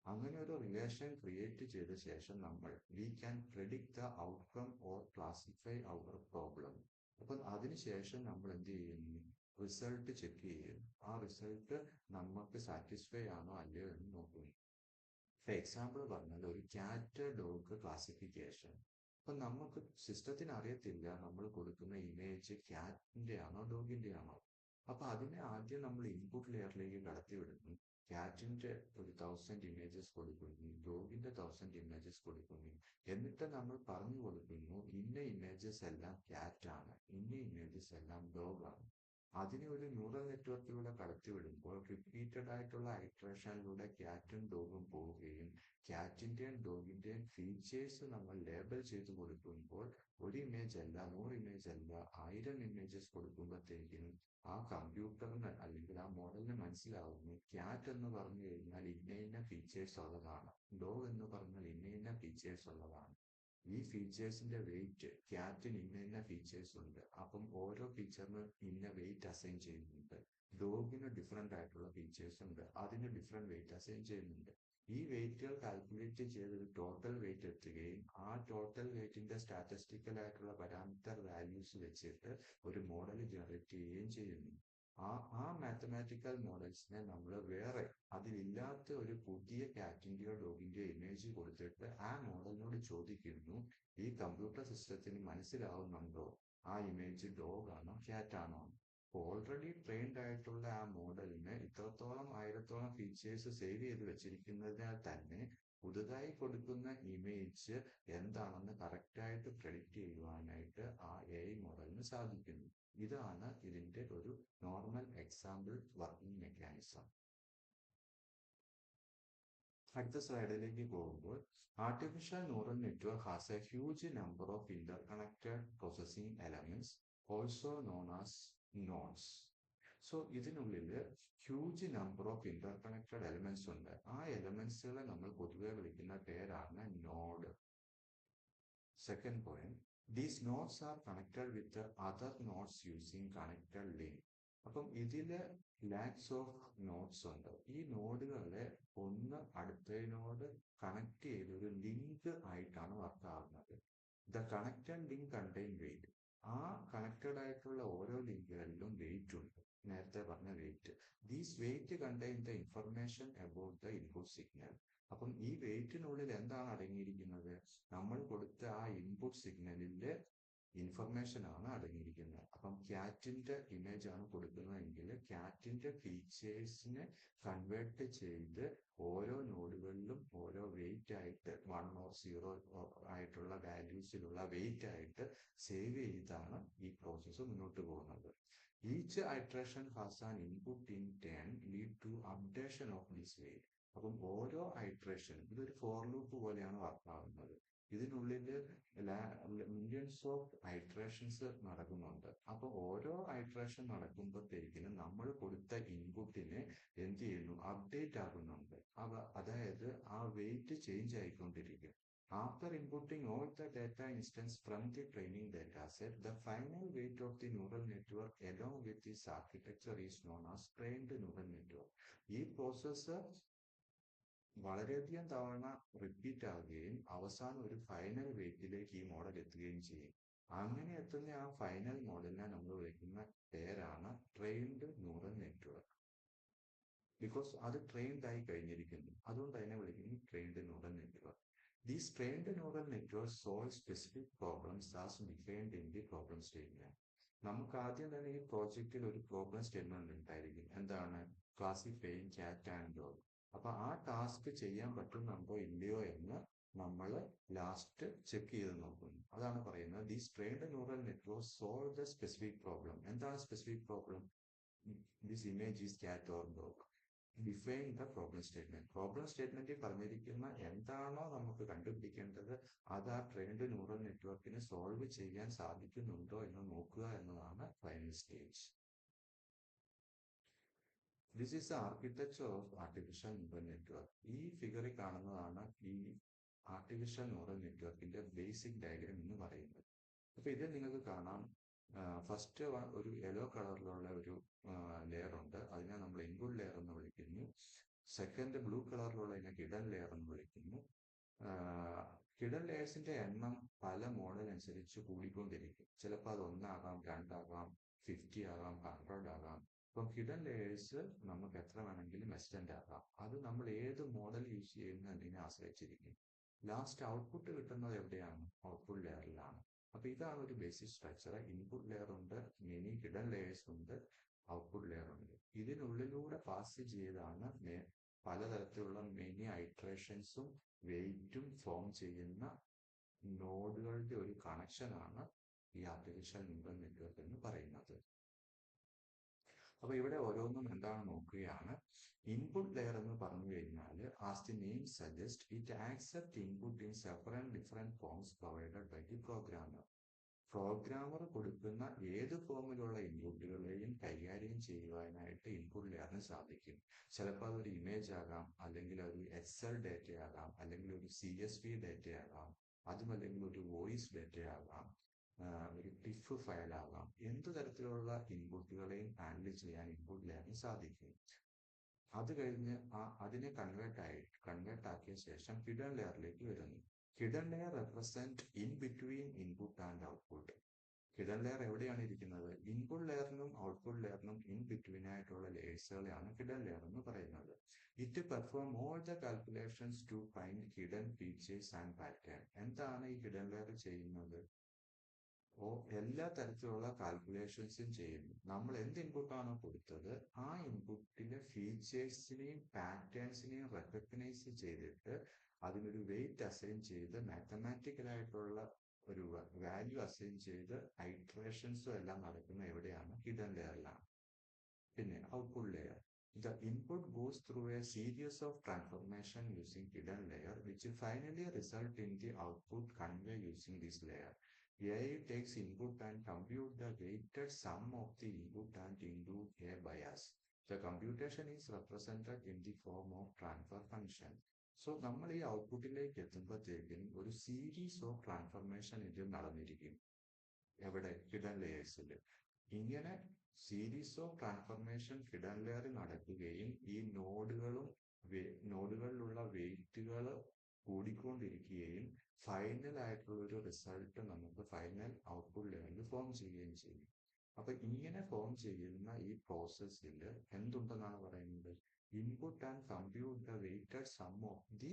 അങ്ങനെ ഒരു റിലേഷൻ ക്രിയേറ്റ് ചെയ്ത ശേഷം നമ്മൾ we can predict the outcome or classify our problem. അപ്പം അതിനുശേഷം നമ്മൾ എന്ത് ചെയ്യുന്നു? റിസൾട്ട് ചെക്ക് ചെയ്യുന്നു. ആ റിസൾട്ട് നമുക്ക് സാറ്റിസ്ഫൈ ആണോ അല്ലയോ എന്ന് നോക്കുന്നു. ഇപ്പൊ എക്സാമ്പിൾ പറഞ്ഞാൽ ഒരു ക്യാറ്റ് ഡോഗ് ക്ലാസിഫിക്കേഷൻ. അപ്പൊ നമുക്ക് സിസ്റ്റത്തിന് അറിയത്തില്ല നമ്മൾ കൊടുക്കുന്ന ഇമേജ് ക്യാറ്റിന്റെ ആണോ ഡോഗിന്റെ ആണോ. അപ്പൊ അതിനെ ആദ്യം നമ്മൾ ഇൻപുട്ട് ലെയറിലേക്ക് കടത്തിവിടുന്നു. ക്യാറ്റിന്റെ ഒരു 1000 ഇമേജസ് കൊടുക്കുന്നു, ഡോഗിന്റെ 1000 ഇമേജസ് കൊടുക്കുന്നു. എന്നിട്ട് നമ്മൾ പറഞ്ഞു കൊടുക്കുന്നു ഇന്ന ഇമേജസ് എല്ലാം ക്യാറ്റ് ആണ്, ഇന്ന ഇമേജസ് എല്ലാം ഡോഗ് ആണ്. അതിനെ ഒരു ന്യൂറൽ നെറ്റ്വർക്കിലൂടെ കടത്തിവിടുമ്പോൾ റിപ്പീറ്റഡ് ആയിട്ടുള്ള ഐട്രേഷനിലൂടെ ക്യാറ്റും ഡോഗും പോവുകയും ക്യാറ്റിന്റെയും ഡോഗിന്റെയും ഫീച്ചേഴ്സ് നമ്മൾ ലേബൽ ചെയ്ത് കൊടുക്കുമ്പോൾ ഒരു ഇമേജ് അല്ല, 100 ഇമേജ് അല്ല, 1000 ഇമേജസ് കൊടുക്കുമ്പോഴത്തേക്കും ആ കമ്പ്യൂട്ടറിന് അല്ലെങ്കിൽ ആ മോഡലിന് മനസ്സിലാവുന്നു ക്യാറ്റ് എന്ന് പറഞ്ഞു കഴിഞ്ഞാൽ ഇന്ന ഇന്ന ഫീച്ചേഴ്സ് ഉള്ളതാണ്, ഡോഗ് എന്ന് പറഞ്ഞാൽ ഇന്ന ഇന്ന ഫീച്ചേഴ്സ് ഉള്ളതാണ്. ഈ ഫീച്ചേഴ്സിന്റെ വെയിറ്റ് ക്യാറ്റിന് ഇന്ന ഫീച്ചേഴ്സ് ഉണ്ട്. അപ്പം ഓരോ ഫീച്ചറിന് ഇന്ന വെയിറ്റ് അസൈൻ ചെയ്യുന്നുണ്ട്. ഡോഗിന് ഡിഫറെന്റ് ആയിട്ടുള്ള ഫീച്ചേഴ്സ് ഉണ്ട്, അതിന് ഡിഫറെന്റ് വെയിറ്റ് അസൈൻ ചെയ്യുന്നുണ്ട്. ഈ വെയിറ്റുകൾ കാൽക്കുലേറ്റ് ചെയ്ത് ഒരു ടോട്ടൽ വെയിറ്റ് എത്തുകയും ആ ടോട്ടൽ വെയിറ്റിന്റെ സ്റ്റാറ്റിസ്റ്റിക്കൽ ആയിട്ടുള്ള പാരാമീറ്റർ വാല്യൂസ് വെച്ചിട്ട് ഒരു മോഡൽ ജനറേറ്റ് ചെയ്യുകയും ചെയ്യുന്നു. ആ മാത്തമാറ്റിക്കൽ മോഡൽസിനെ നമ്മൾ വേറെ അതിലില്ലാത്ത ഒരു പുതിയ ക്യാറ്റിന്റെയോ ഡോഗിന്റെയോ ഇമേജ് കൊടുത്തിട്ട് ആ മോഡലിനോട് ചോദിക്കുന്നു, ഈ കമ്പ്യൂട്ടർ സിസ്റ്റത്തിന് മനസ്സിലാവുന്നുണ്ടോ ആ ഇമേജ് ഡോഗ് ആണോ ക്യാറ്റ് ആണോ? ഓൾറെഡി ട്രെയിൻഡ് ആയിട്ടുള്ള ആ മോഡലിന് ഇത്രത്തോളം 1000ഓളം ഫീച്ചേഴ്സ് സേവ് ചെയ്ത് വെച്ചിരിക്കുന്നതിനാൽ തന്നെ പുതുതായി കൊടുക്കുന്ന ഇമേജ് എന്താണെന്ന് കറക്റ്റായിട്ട് പ്രെഡിക്റ്റ് ചെയ്യുവാനായിട്ട് ആ AI മോഡലിന് സാധിക്കുന്നു. ഇതാണ് ഇതിന്റെ ഒരു നോർമൽ എക്സാമ്പിൾ വർക്കിംഗ് മെക്കാനിസം. അടുത്ത സ്ലൈഡിലേക്ക് പോകുമ്പോൾ, artificial neural network has a huge number of interconnected processing elements, also known as nodes. So ഇതിനുള്ളിൽ huge number of interconnected elements ഉണ്ട്. ആ എലമെന്റ്സുകളെ നമ്മൾ പൊതുവെ വിളിക്കുന്ന പേരാണ് node. Second point, these nodes are connected with other nodes using connected link. അപ്പം ഇതില് ലാക്സ് ഓഫ് നോഡ്സ് ഉണ്ട്. ഈ നോഡുകളെ ഒന്ന് അടുത്തതിനോട് കണക്ട് ചെയ്ത് ഒരു ലിങ്ക് ആയിട്ടാണ് വർക്ക് ആവുന്നത്. The connected link contain weight. ആ കണക്റ്റഡ് ആയിട്ടുള്ള ഓരോ ലിങ്കുകളിലും വെയിറ്റ് ഉണ്ട്, നേരത്തെ പറഞ്ഞ weight. These weight contain the information about the input signal. അപ്പം ഈ വെയിറ്റിനുള്ളിൽ എന്താണ് അടങ്ങിയിരിക്കുന്നത്? നമ്മൾ കൊടുത്ത ആ ഇൻപുട്ട് സിഗ്നലിന്റെ ഇൻഫർമേഷൻ ആണ് അടങ്ങിയിരിക്കുന്നത്. അപ്പം ക്യാറ്റിന്റെ ഇമേജ് ആണ് കൊടുക്കുന്നതെങ്കിൽ ക്യാറ്റിന്റെ ഫീച്ചേഴ്സിനെ കൺവേർട്ട് ചെയ്ത് ഓരോ നോഡുകളിലും ഓരോ വെയിറ്റ് ആയിട്ട് 1 or 0 ആയിട്ടുള്ള വാല്യൂസിലുള്ള വെയിറ്റ് ആയിട്ട് സേവ് ചെയ്താണ് ഈ പ്രോസസ്സ് മുന്നോട്ട് പോകുന്നത്. Each iteration has an input in turn lead to updation of this weight. അപ്പം ഓരോ iteration ഇതൊരു ഫോർ ലൂപ്പ് പോലെയാണ് വർക്ക് ആവുന്നത്. ഇതിനുള്ളിൽ മില്യൺസ് ഓഫ് ഐട്രേഷൻസ് നടക്കുന്നുണ്ട്. അപ്പൊ ഓരോ ഐട്രേഷൻ നടക്കുമ്പോഴത്തേക്കിനും നമ്മൾ കൊടുത്ത ഇൻപുട്ടിനെ എന്ത് ചെയ്യുന്നു? അപ്ഡേറ്റ് ആകുന്നുണ്ട്. അതായത് ആ വെയിറ്റ് ചേഞ്ച് ആയിക്കൊണ്ടിരിക്കും. After inputting all the data instance from the training data set, the final weight of the neural network along with its architecture is known as trained neural network. ഈ പ്രോസസ്സ് വളരെയധികം തവണ റിപ്പീറ്റ് ആവുകയും അവസാനം ഒരു ഫൈനൽ വെയിറ്റിലേക്ക് ഈ മോഡൽ എത്തുകയും ചെയ്യും. അങ്ങനെ എത്തുന്ന ആ ഫൈനൽ മോഡലിനെ നമ്മൾ വിളിക്കുന്ന പേരാണ് ട്രെയിൻഡ് ന്യൂറൽ നെറ്റ്വർക്ക്. ബിക്കോസ് അത് ട്രെയിൻഡ് ആയി കഴിഞ്ഞിരിക്കുന്നു, അതുകൊണ്ട് അതിനെ വിളിക്കുന്നത് trained neural network. These trained neural networks solve specific problems as defined in the problem statement. നമുക്ക് ആദ്യം തന്നെ ഈ പ്രോജക്റ്റിൽ ഒരു പ്രോബ്ലം സ്റ്റേറ്റ്മെന്റ് ഉണ്ടായിരിക്കും. എന്താണ്? Classifying cat and dog. അപ്പൊ ആ ടാസ്ക് ചെയ്യാൻ പറ്റുന്നുണ്ടോ ഇല്ലയോ എന്ന് നമ്മൾ ലാസ്റ്റ് ചെക്ക് ചെയ്ത് നോക്കുന്നു. അതാണ് പറയുന്നത് these trained neural network solve the specific problem. എന്താണ് specific problem? This image is cat or dog. Define the problem statement. Problem സ്റ്റേറ്റ്മെന്റിൽ പറഞ്ഞിരിക്കുന്ന എന്താണോ നമുക്ക് കണ്ടുപിടിക്കേണ്ടത് അത് ആ ട്രെയിൻഡ് ന്യൂറൽ നെറ്റ്വർക്കിന് സോൾവ് ചെയ്യാൻ സാധിക്കുന്നുണ്ടോ എന്ന് നോക്കുക എന്നതാണ് final stage. This is the architecture of artificial neural network. ഈ ഫിഗറിൽ കാണുന്നതാണ് ഈ ആർട്ടിഫിഷ്യൽ ന്യൂറൽ നെറ്റ്വർക്കിന്റെ ബേസിക് ഡയഗ്രാം എന്ന് പറയുന്നത്. അപ്പൊ ഇതിൽ നിങ്ങൾക്ക് കാണാം, ഫസ്റ്റ് ഒരു യെല്ലോ കളറിലുള്ള ഒരു ലെയർ ഉണ്ട്, അതിനെ നമ്മൾ ഇൻപുട്ട് ലെയർ എന്ന് വിളിക്കുന്നു. സെക്കൻഡ് ബ്ലൂ കളറിലുള്ളതിനെ ഹിഡൻ ലെയർ എന്ന് വിളിക്കുന്നു. ഹിഡൻ ലെയേഴ്സിന്റെ എണ്ണം പല മോഡൽ അനുസരിച്ച് കൂടിക്കൊണ്ടിരിക്കും. ചിലപ്പോൾ അത് 1 ആകാം, 2 ആകാം, 50 ആകാം, 100 ആകാം. അപ്പം ഹിഡൻ ലെയേഴ്സ് നമുക്ക് എത്ര വേണമെങ്കിലും എക്സ്റ്റെൻഡ് ആകാം. അത് നമ്മൾ ഏത് മോഡൽ യൂസ് ചെയ്യുന്നതിനെ ആശ്രയിച്ചിരിക്കും. ലാസ്റ്റ് ഔട്ട്പുട്ട് കിട്ടുന്നത് എവിടെയാണ്? ഔട്ട്പുട്ട് ലെയറിലാണ്. അപ്പൊ ഇതാണ് ഒരു ബേസിക് സ്ട്രക്ചർ. ഇൻപുട്ട് ലെയർ ഉണ്ട്, മെനി ഹിഡൻ ലെയേഴ്സ് ഉണ്ട്, ഔട്ട്പുട്ട് ലെയർ ഉണ്ട്. ഇതിനുള്ളിലൂടെ പാസ് ചെയ്താണ് പലതരത്തിലുള്ള മെനി ഐട്രേഷൻസും വെയിറ്റും ഫോം ചെയ്യുന്ന നോഡുകളുടെ ഒരു കണക്ഷനാണ് ഈ ആർട്ടിഫിഷ്യൽ ന്യൂറൽ നെറ്റ്വർക്ക് എന്ന് പറയുന്നത്. അപ്പൊ ഇവിടെ ഓരോന്നും എന്താണ് നോക്കുകയാണ്. ഇൻപുട്ട് ലെയർ എന്ന് പറഞ്ഞു കഴിഞ്ഞാൽ as the name suggest it accept input in several different forms provided by the programmer. Programmer കൊടുക്കുന്ന ഏത് ഫോമിലുള്ള ഇൻപുട്ടുകളെയും കൈകാര്യം ചെയ്യുവാനായിട്ട് ഇൻപുട്ട് ലെയറിന് സാധിക്കും. ചിലപ്പോൾ അതൊരു ഇമേജ് ആകാം, അല്ലെങ്കിൽ ഒരു എക്സൽ ഡേറ്റ ആകാം, അല്ലെങ്കിൽ ഒരു CSV ഡേറ്റ ആകാം, അതുമല്ലെങ്കിൽ ഒരു വോയിസ് ഡേറ്റ ആകാം, ഒരു ടിഫ് ഫയൽ ആകാം. എന്ത് തരത്തിലുള്ള ഇൻപുട്ടുകളെയും ഹാൻഡിൽ ചെയ്യാൻ ഇൻപുട്ട് ലെയറിന് സാധിക്കും. അത് കഴിഞ്ഞ് അതിനെ കൺവേർട്ട് ആക്കിയ ശേഷം ഹിഡൻ ലെയറിലേക്ക് വരുന്നു. Hidden layer represent in between input and output. Hidden layer എവിടെയാണ് ഇരിക്കുന്നത്? ഇൻപുട്ട് ലെയറിനും ഔട്ട്പുട്ട് ലെയറിനും ഇൻ ബിറ്റ്വീൻ ആയിട്ടുള്ള ലേയേഴ്സുകളെയാണ് ഹിഡൻ ലെയർ എന്ന് പറയുന്നത്. It perform all the calculations to find hidden features and pattern. എന്താണ് ഈ ഹിഡൻ ലെയർ ചെയ്യുന്നത്? എല്ലാ തരത്തിലുള്ള കാൽക്കുലേഷൻസും ചെയ്യുന്നു. നമ്മൾ എന്ത് ഇൻപുട്ടാണോ കൊടുത്തത് ആ ഇൻപുട്ടിലെ ഫീച്ചേഴ്സിനെയും പാറ്റേൺസിനെയും റെക്കഗ്നൈസ് ചെയ്തിട്ട് അതിനൊരു വെയിറ്റ് അസൈൻ ചെയ്ത് മാത്തമാറ്റിക്കൽ ആയിട്ടുള്ള ഒരു വാല്യൂ അസൈൻ ചെയ്ത് ഐട്രേഷൻസും എല്ലാം നടക്കുന്ന എവിടെയാണ്? ഹിഡൻ ലെയറിലാണ്. പിന്നെ output layer. The input goes through a series of transformation using hidden layer, which will finally result in the output convey using this layer. AI takes input and compute the weighted sum of the input and into a bias. The computation is represented in the form of transfer function. So നമ്മൾ ഈ ഔട്ട്പുട്ടിലേക്ക് എത്തുമ്പോഴത്തേക്കും ഒരു സീരീസ് ഓഫ് ട്രാൻസ്ഫർമേഷൻ ഇതിൽ നടന്നിരിക്കും. എവിടെ? ഹിഡൻ ലെയേഴ്സിൽ. ഇങ്ങനെ സീരീസ് ഓഫ് ട്രാൻസ്ഫർമേഷൻ ഹിഡൻ ലെയറിൽ നടക്കുകയും ഈ നോഡുകളിലുള്ള വെയിറ്റുകൾ കൂടിക്കൊണ്ടിരിക്കുകയും ഫൈനൽ ആയിട്ടുള്ള ഒരു റിസൾട്ട് നമുക്ക് ഫൈനൽ ഔട്ട്പുട്ട് ലെവലിൽ ഫോം ചെയ്യുകയും ചെയ്യും. അപ്പൊ ഇങ്ങനെ ഫോം ചെയ്യുന്ന ഈ പ്രോസസ്സിൽ എന്തുണ്ടെന്നാണ് പറയുന്നത്? Input and compute the weighted sum of the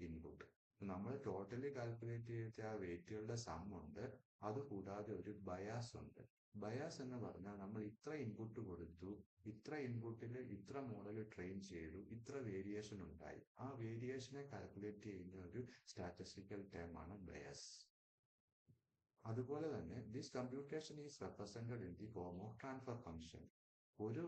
input. നമ്മൾ ടോട്ടലി കാൽക്കുലേറ്റ് ചെയ്ത ആ വെയിറ്റുകളുടെ സം ഉണ്ട്. അതുകൂടാതെ ഒരു ബയാസ് ഉണ്ട്. ബയാസ് എന്ന് പറഞ്ഞാൽ നമ്മൾ ഇത്ര ഇൻപുട്ട് കൊടുത്തു, ഇത്ര ഇൻപുട്ടിൽ ഇത്ര മോഡൽ ട്രെയിൻ ചെയ്തു, ഇത്ര വേരിയേഷൻ ഉണ്ടായി. ആ വേരിയേഷനെ കാൽക്കുലേറ്റ് ചെയ്യുന്ന ഒരു സ്റ്റാറ്റിസ്റ്റിക്കൽ ടേം ആണ് ബയാസ്. അതുപോലെ തന്നെ this computation is represented in the form of transfer function. ഒരു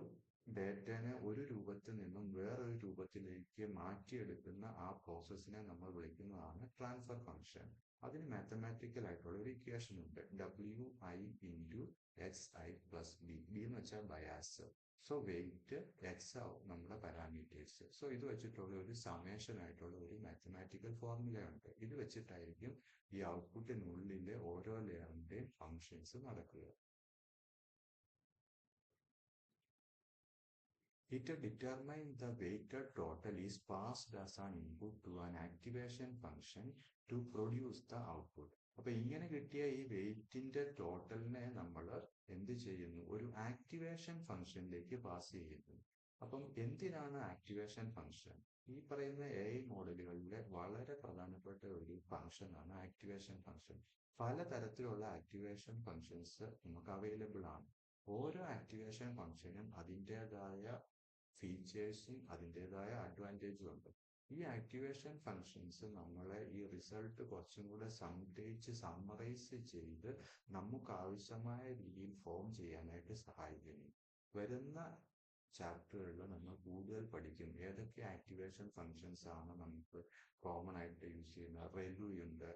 ഡേറ്റനെ ഒരു രൂപത്തിൽ നിന്നും വേറൊരു രൂപത്തിലേക്ക് മാറ്റിയെടുക്കുന്ന ആ പ്രോസസ്സിനെ നമ്മൾ വിളിക്കുന്നതാണ് ട്രാൻസ്ഫർ ഫംഗ്ഷൻ. അതിന് മാത്തമാറ്റിക്കൽ ആയിട്ടുള്ള ഒരു ഇക്വേഷൻ ഉണ്ട്. WI into XI plus B. B എന്ന് വെച്ചാൽ ബയാസ്. സോ വെയിറ്റ് എക്സ് ആവും നമ്മുടെ പാരാമീറ്റേഴ്സ്. സോ ഇത് വെച്ചിട്ടുള്ള ഒരു സമേഷൻ ആയിട്ടുള്ള ഒരു മാത്തമാറ്റിക്കൽ ഫോർമുല ഉണ്ട്. ഇത് വെച്ചിട്ടായിരിക്കും ഈ ഔട്ട്പുട്ടിനുള്ളിലെ ഓരോ ലെയറിന്റെയും ഫങ്ഷൻസ് നടക്കുക. It determines the weighted total is passed as an input to an activation function to produce the output. അപ്പൊ ഇങ്ങനെ കിട്ടിയ ഈ വെയിറ്റിന്റെ ടോട്ടലിനെ നമ്മൾ എന്ത് ചെയ്യുന്നു? ഒരു ആക്ടിവേഷൻ ഫംഗ്ഷനിലേക്ക് പാസ് ചെയ്യുന്നു. അപ്പം എന്തിനാണ് ആക്ടിവേഷൻ ഫംഗ്ഷൻ? ഈ പറയുന്ന AI മോഡലുകളിലെ വളരെ പ്രധാനപ്പെട്ട ഒരു ഫംഗ്ഷനാണ് ആക്ടിവേഷൻ ഫംഗ്ഷൻ. പലതരത്തിലുള്ള ആക്ടിവേഷൻ ഫംഗ്ഷൻസ് നമുക്ക് അവൈലബിൾ ആണ്. ഓരോ ആക്ടിവേഷൻ ഫംഗ്ഷനും അതിൻ്റെതായ ഫീച്ചേഴ്സും അതിൻ്റെതായ അഡ്വാൻറ്റേജും ഉണ്ട്. ഈ ആക്ടിവേഷൻ ഫംഗ്ഷൻസ് നമ്മളെ ഈ റിസൾട്ട് കുറച്ചും കൂടെ സമ്മറൈസ് ചെയ്ത് നമുക്ക് ആവശ്യമായ രീതിയിൽ ഫോം ചെയ്യാനായിട്ട് സഹായിക്കുന്നു. വരുന്ന ചാപ്റ്ററുകളിൽ നമ്മൾ കൂടുതൽ പഠിക്കും ഏതൊക്കെ ആക്ടിവേഷൻ ഫംഗ്ഷൻസ് ആണ് നമുക്ക് കോമൺ ആയിട്ട് യൂസ് ചെയ്യുന്നത്. റെലു ഉണ്ട്,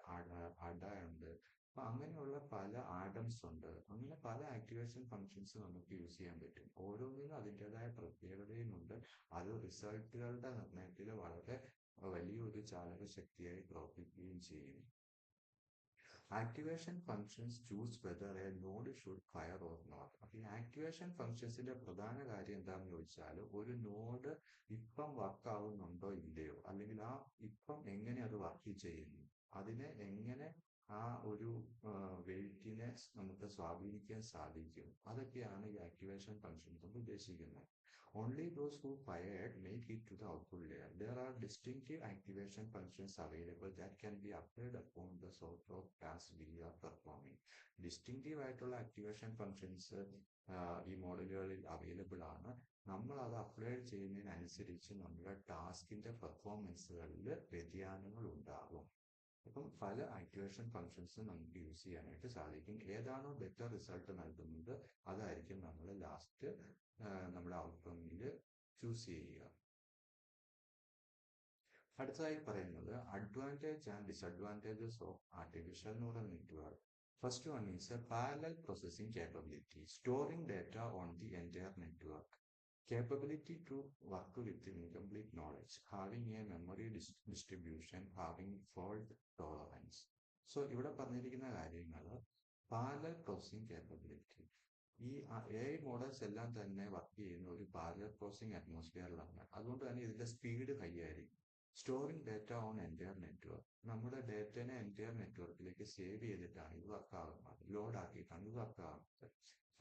അഡ ഉണ്ട്, അപ്പൊ അങ്ങനെയുള്ള പല ആഡംസ് ഉണ്ട്. അങ്ങനെ പല ആക്ടിവേഷൻ ഫംഗ്ഷൻസ് നമുക്ക് യൂസ് ചെയ്യാൻ പറ്റും. ഓരോന്നിനും അതിൻ്റെതായ പ്രത്യേകതയുമുണ്ട്. അത് റിസൾട്ടുകളുടെ നിർണ്ണയത്തിൽ വളരെ വലിയൊരു ചാലക ശക്തിയായി പ്രവർത്തിക്കുകയും ചെയ്യും. Activation functions choose whether a node should fire or not. അപ്പൊ ഈ ആക്ടിവേഷൻ ഫംഗ്ഷൻസിന്റെ പ്രധാന കാര്യം എന്താണെന്ന് ചോദിച്ചാൽ ഒരു നോഡ് ഇപ്പം വർക്ക് ആവുന്നുണ്ടോ ഇല്ലയോ, അല്ലെങ്കിൽ ആ ഇപ്പം എങ്ങനെ അത് വർക്ക് ചെയ്യുന്നു, അതിനെ എങ്ങനെ ആ ഒരു വെയിറ്റിനെ നമുക്ക് സ്വാധീനിക്കാൻ സാധിക്കും. അതൊക്കെയാണ് ഈ ആക്ടിവേഷൻ ഫംഗ്ഷൻ കൊണ്ട് ഉദ്ദേശിക്കുന്നത്. Only those who fired make it to the output layer. There are distinctive activation functions available that can be applied upon the sort of task we are performing. Distinctive ആയിട്ടുള്ള ആക്ടിവേഷൻ ഫംഗ്ഷൻസ് ഈ മോഡലുകളിൽ അവൈലബിൾ ആണ്. നമ്മൾ അത് അപ്ലൈ ചെയ്യുന്നതിനനുസരിച്ച് നമ്മുടെ ടാസ്കിന്റെ പെർഫോമൻസുകളിൽ വ്യതിയാനങ്ങൾ ഉണ്ടാകും. അപ്പം പല ആക്ടിവേഷൻ ഫംഗ്ഷൻസ് നമുക്ക് യൂസ് ചെയ്യാനായിട്ട് സാധിക്കും. ഏതാണോ ബെറ്റർ റിസൾട്ട് നൽകുന്നത് അതായിരിക്കും നമ്മൾ ലാസ്റ്റ് നമ്മുടെ ഔട്ട്കമിൽ ചൂസ് ചെയ്യുക. അടുത്തതായി പറയുന്നത് advantage and disadvantages of artificial neural network. First one is A parallel processing capability, storing data on the entire network. Capability to work with incomplete knowledge, having a memory distribution, having fault tolerance. So ഇവിടെ പറഞ്ഞിരിക്കുന്ന കാര്യങ്ങൾ പാരലൽ പ്രോസസ്സിംഗ് കേപ്പബിലിറ്റി. ഈ AI മോഡൽസ് എല്ലാം തന്നെ വർക്ക് ചെയ്യുന്ന ഒരു പാരലൽ പ്രോസസ്സിംഗ് അറ്റ്മോസ്ഫിയറിലാണ്. അതുകൊണ്ട് തന്നെ ഇതിന്റെ സ്പീഡ് ഹൈ ആയിരിക്കും. Storing data on entire network. നമ്മുടെ ഡാറ്റനെ എൻറ്റയർ നെറ്റ്വർക്കിലേക്ക് സേവ് ചെയ്തിട്ടാണ് ഇത് വർക്ക് ആകുന്നത്, ലോഡ് ആക്കിയിട്ടാണ് ഇത് വർക്ക് ആകുന്നത്.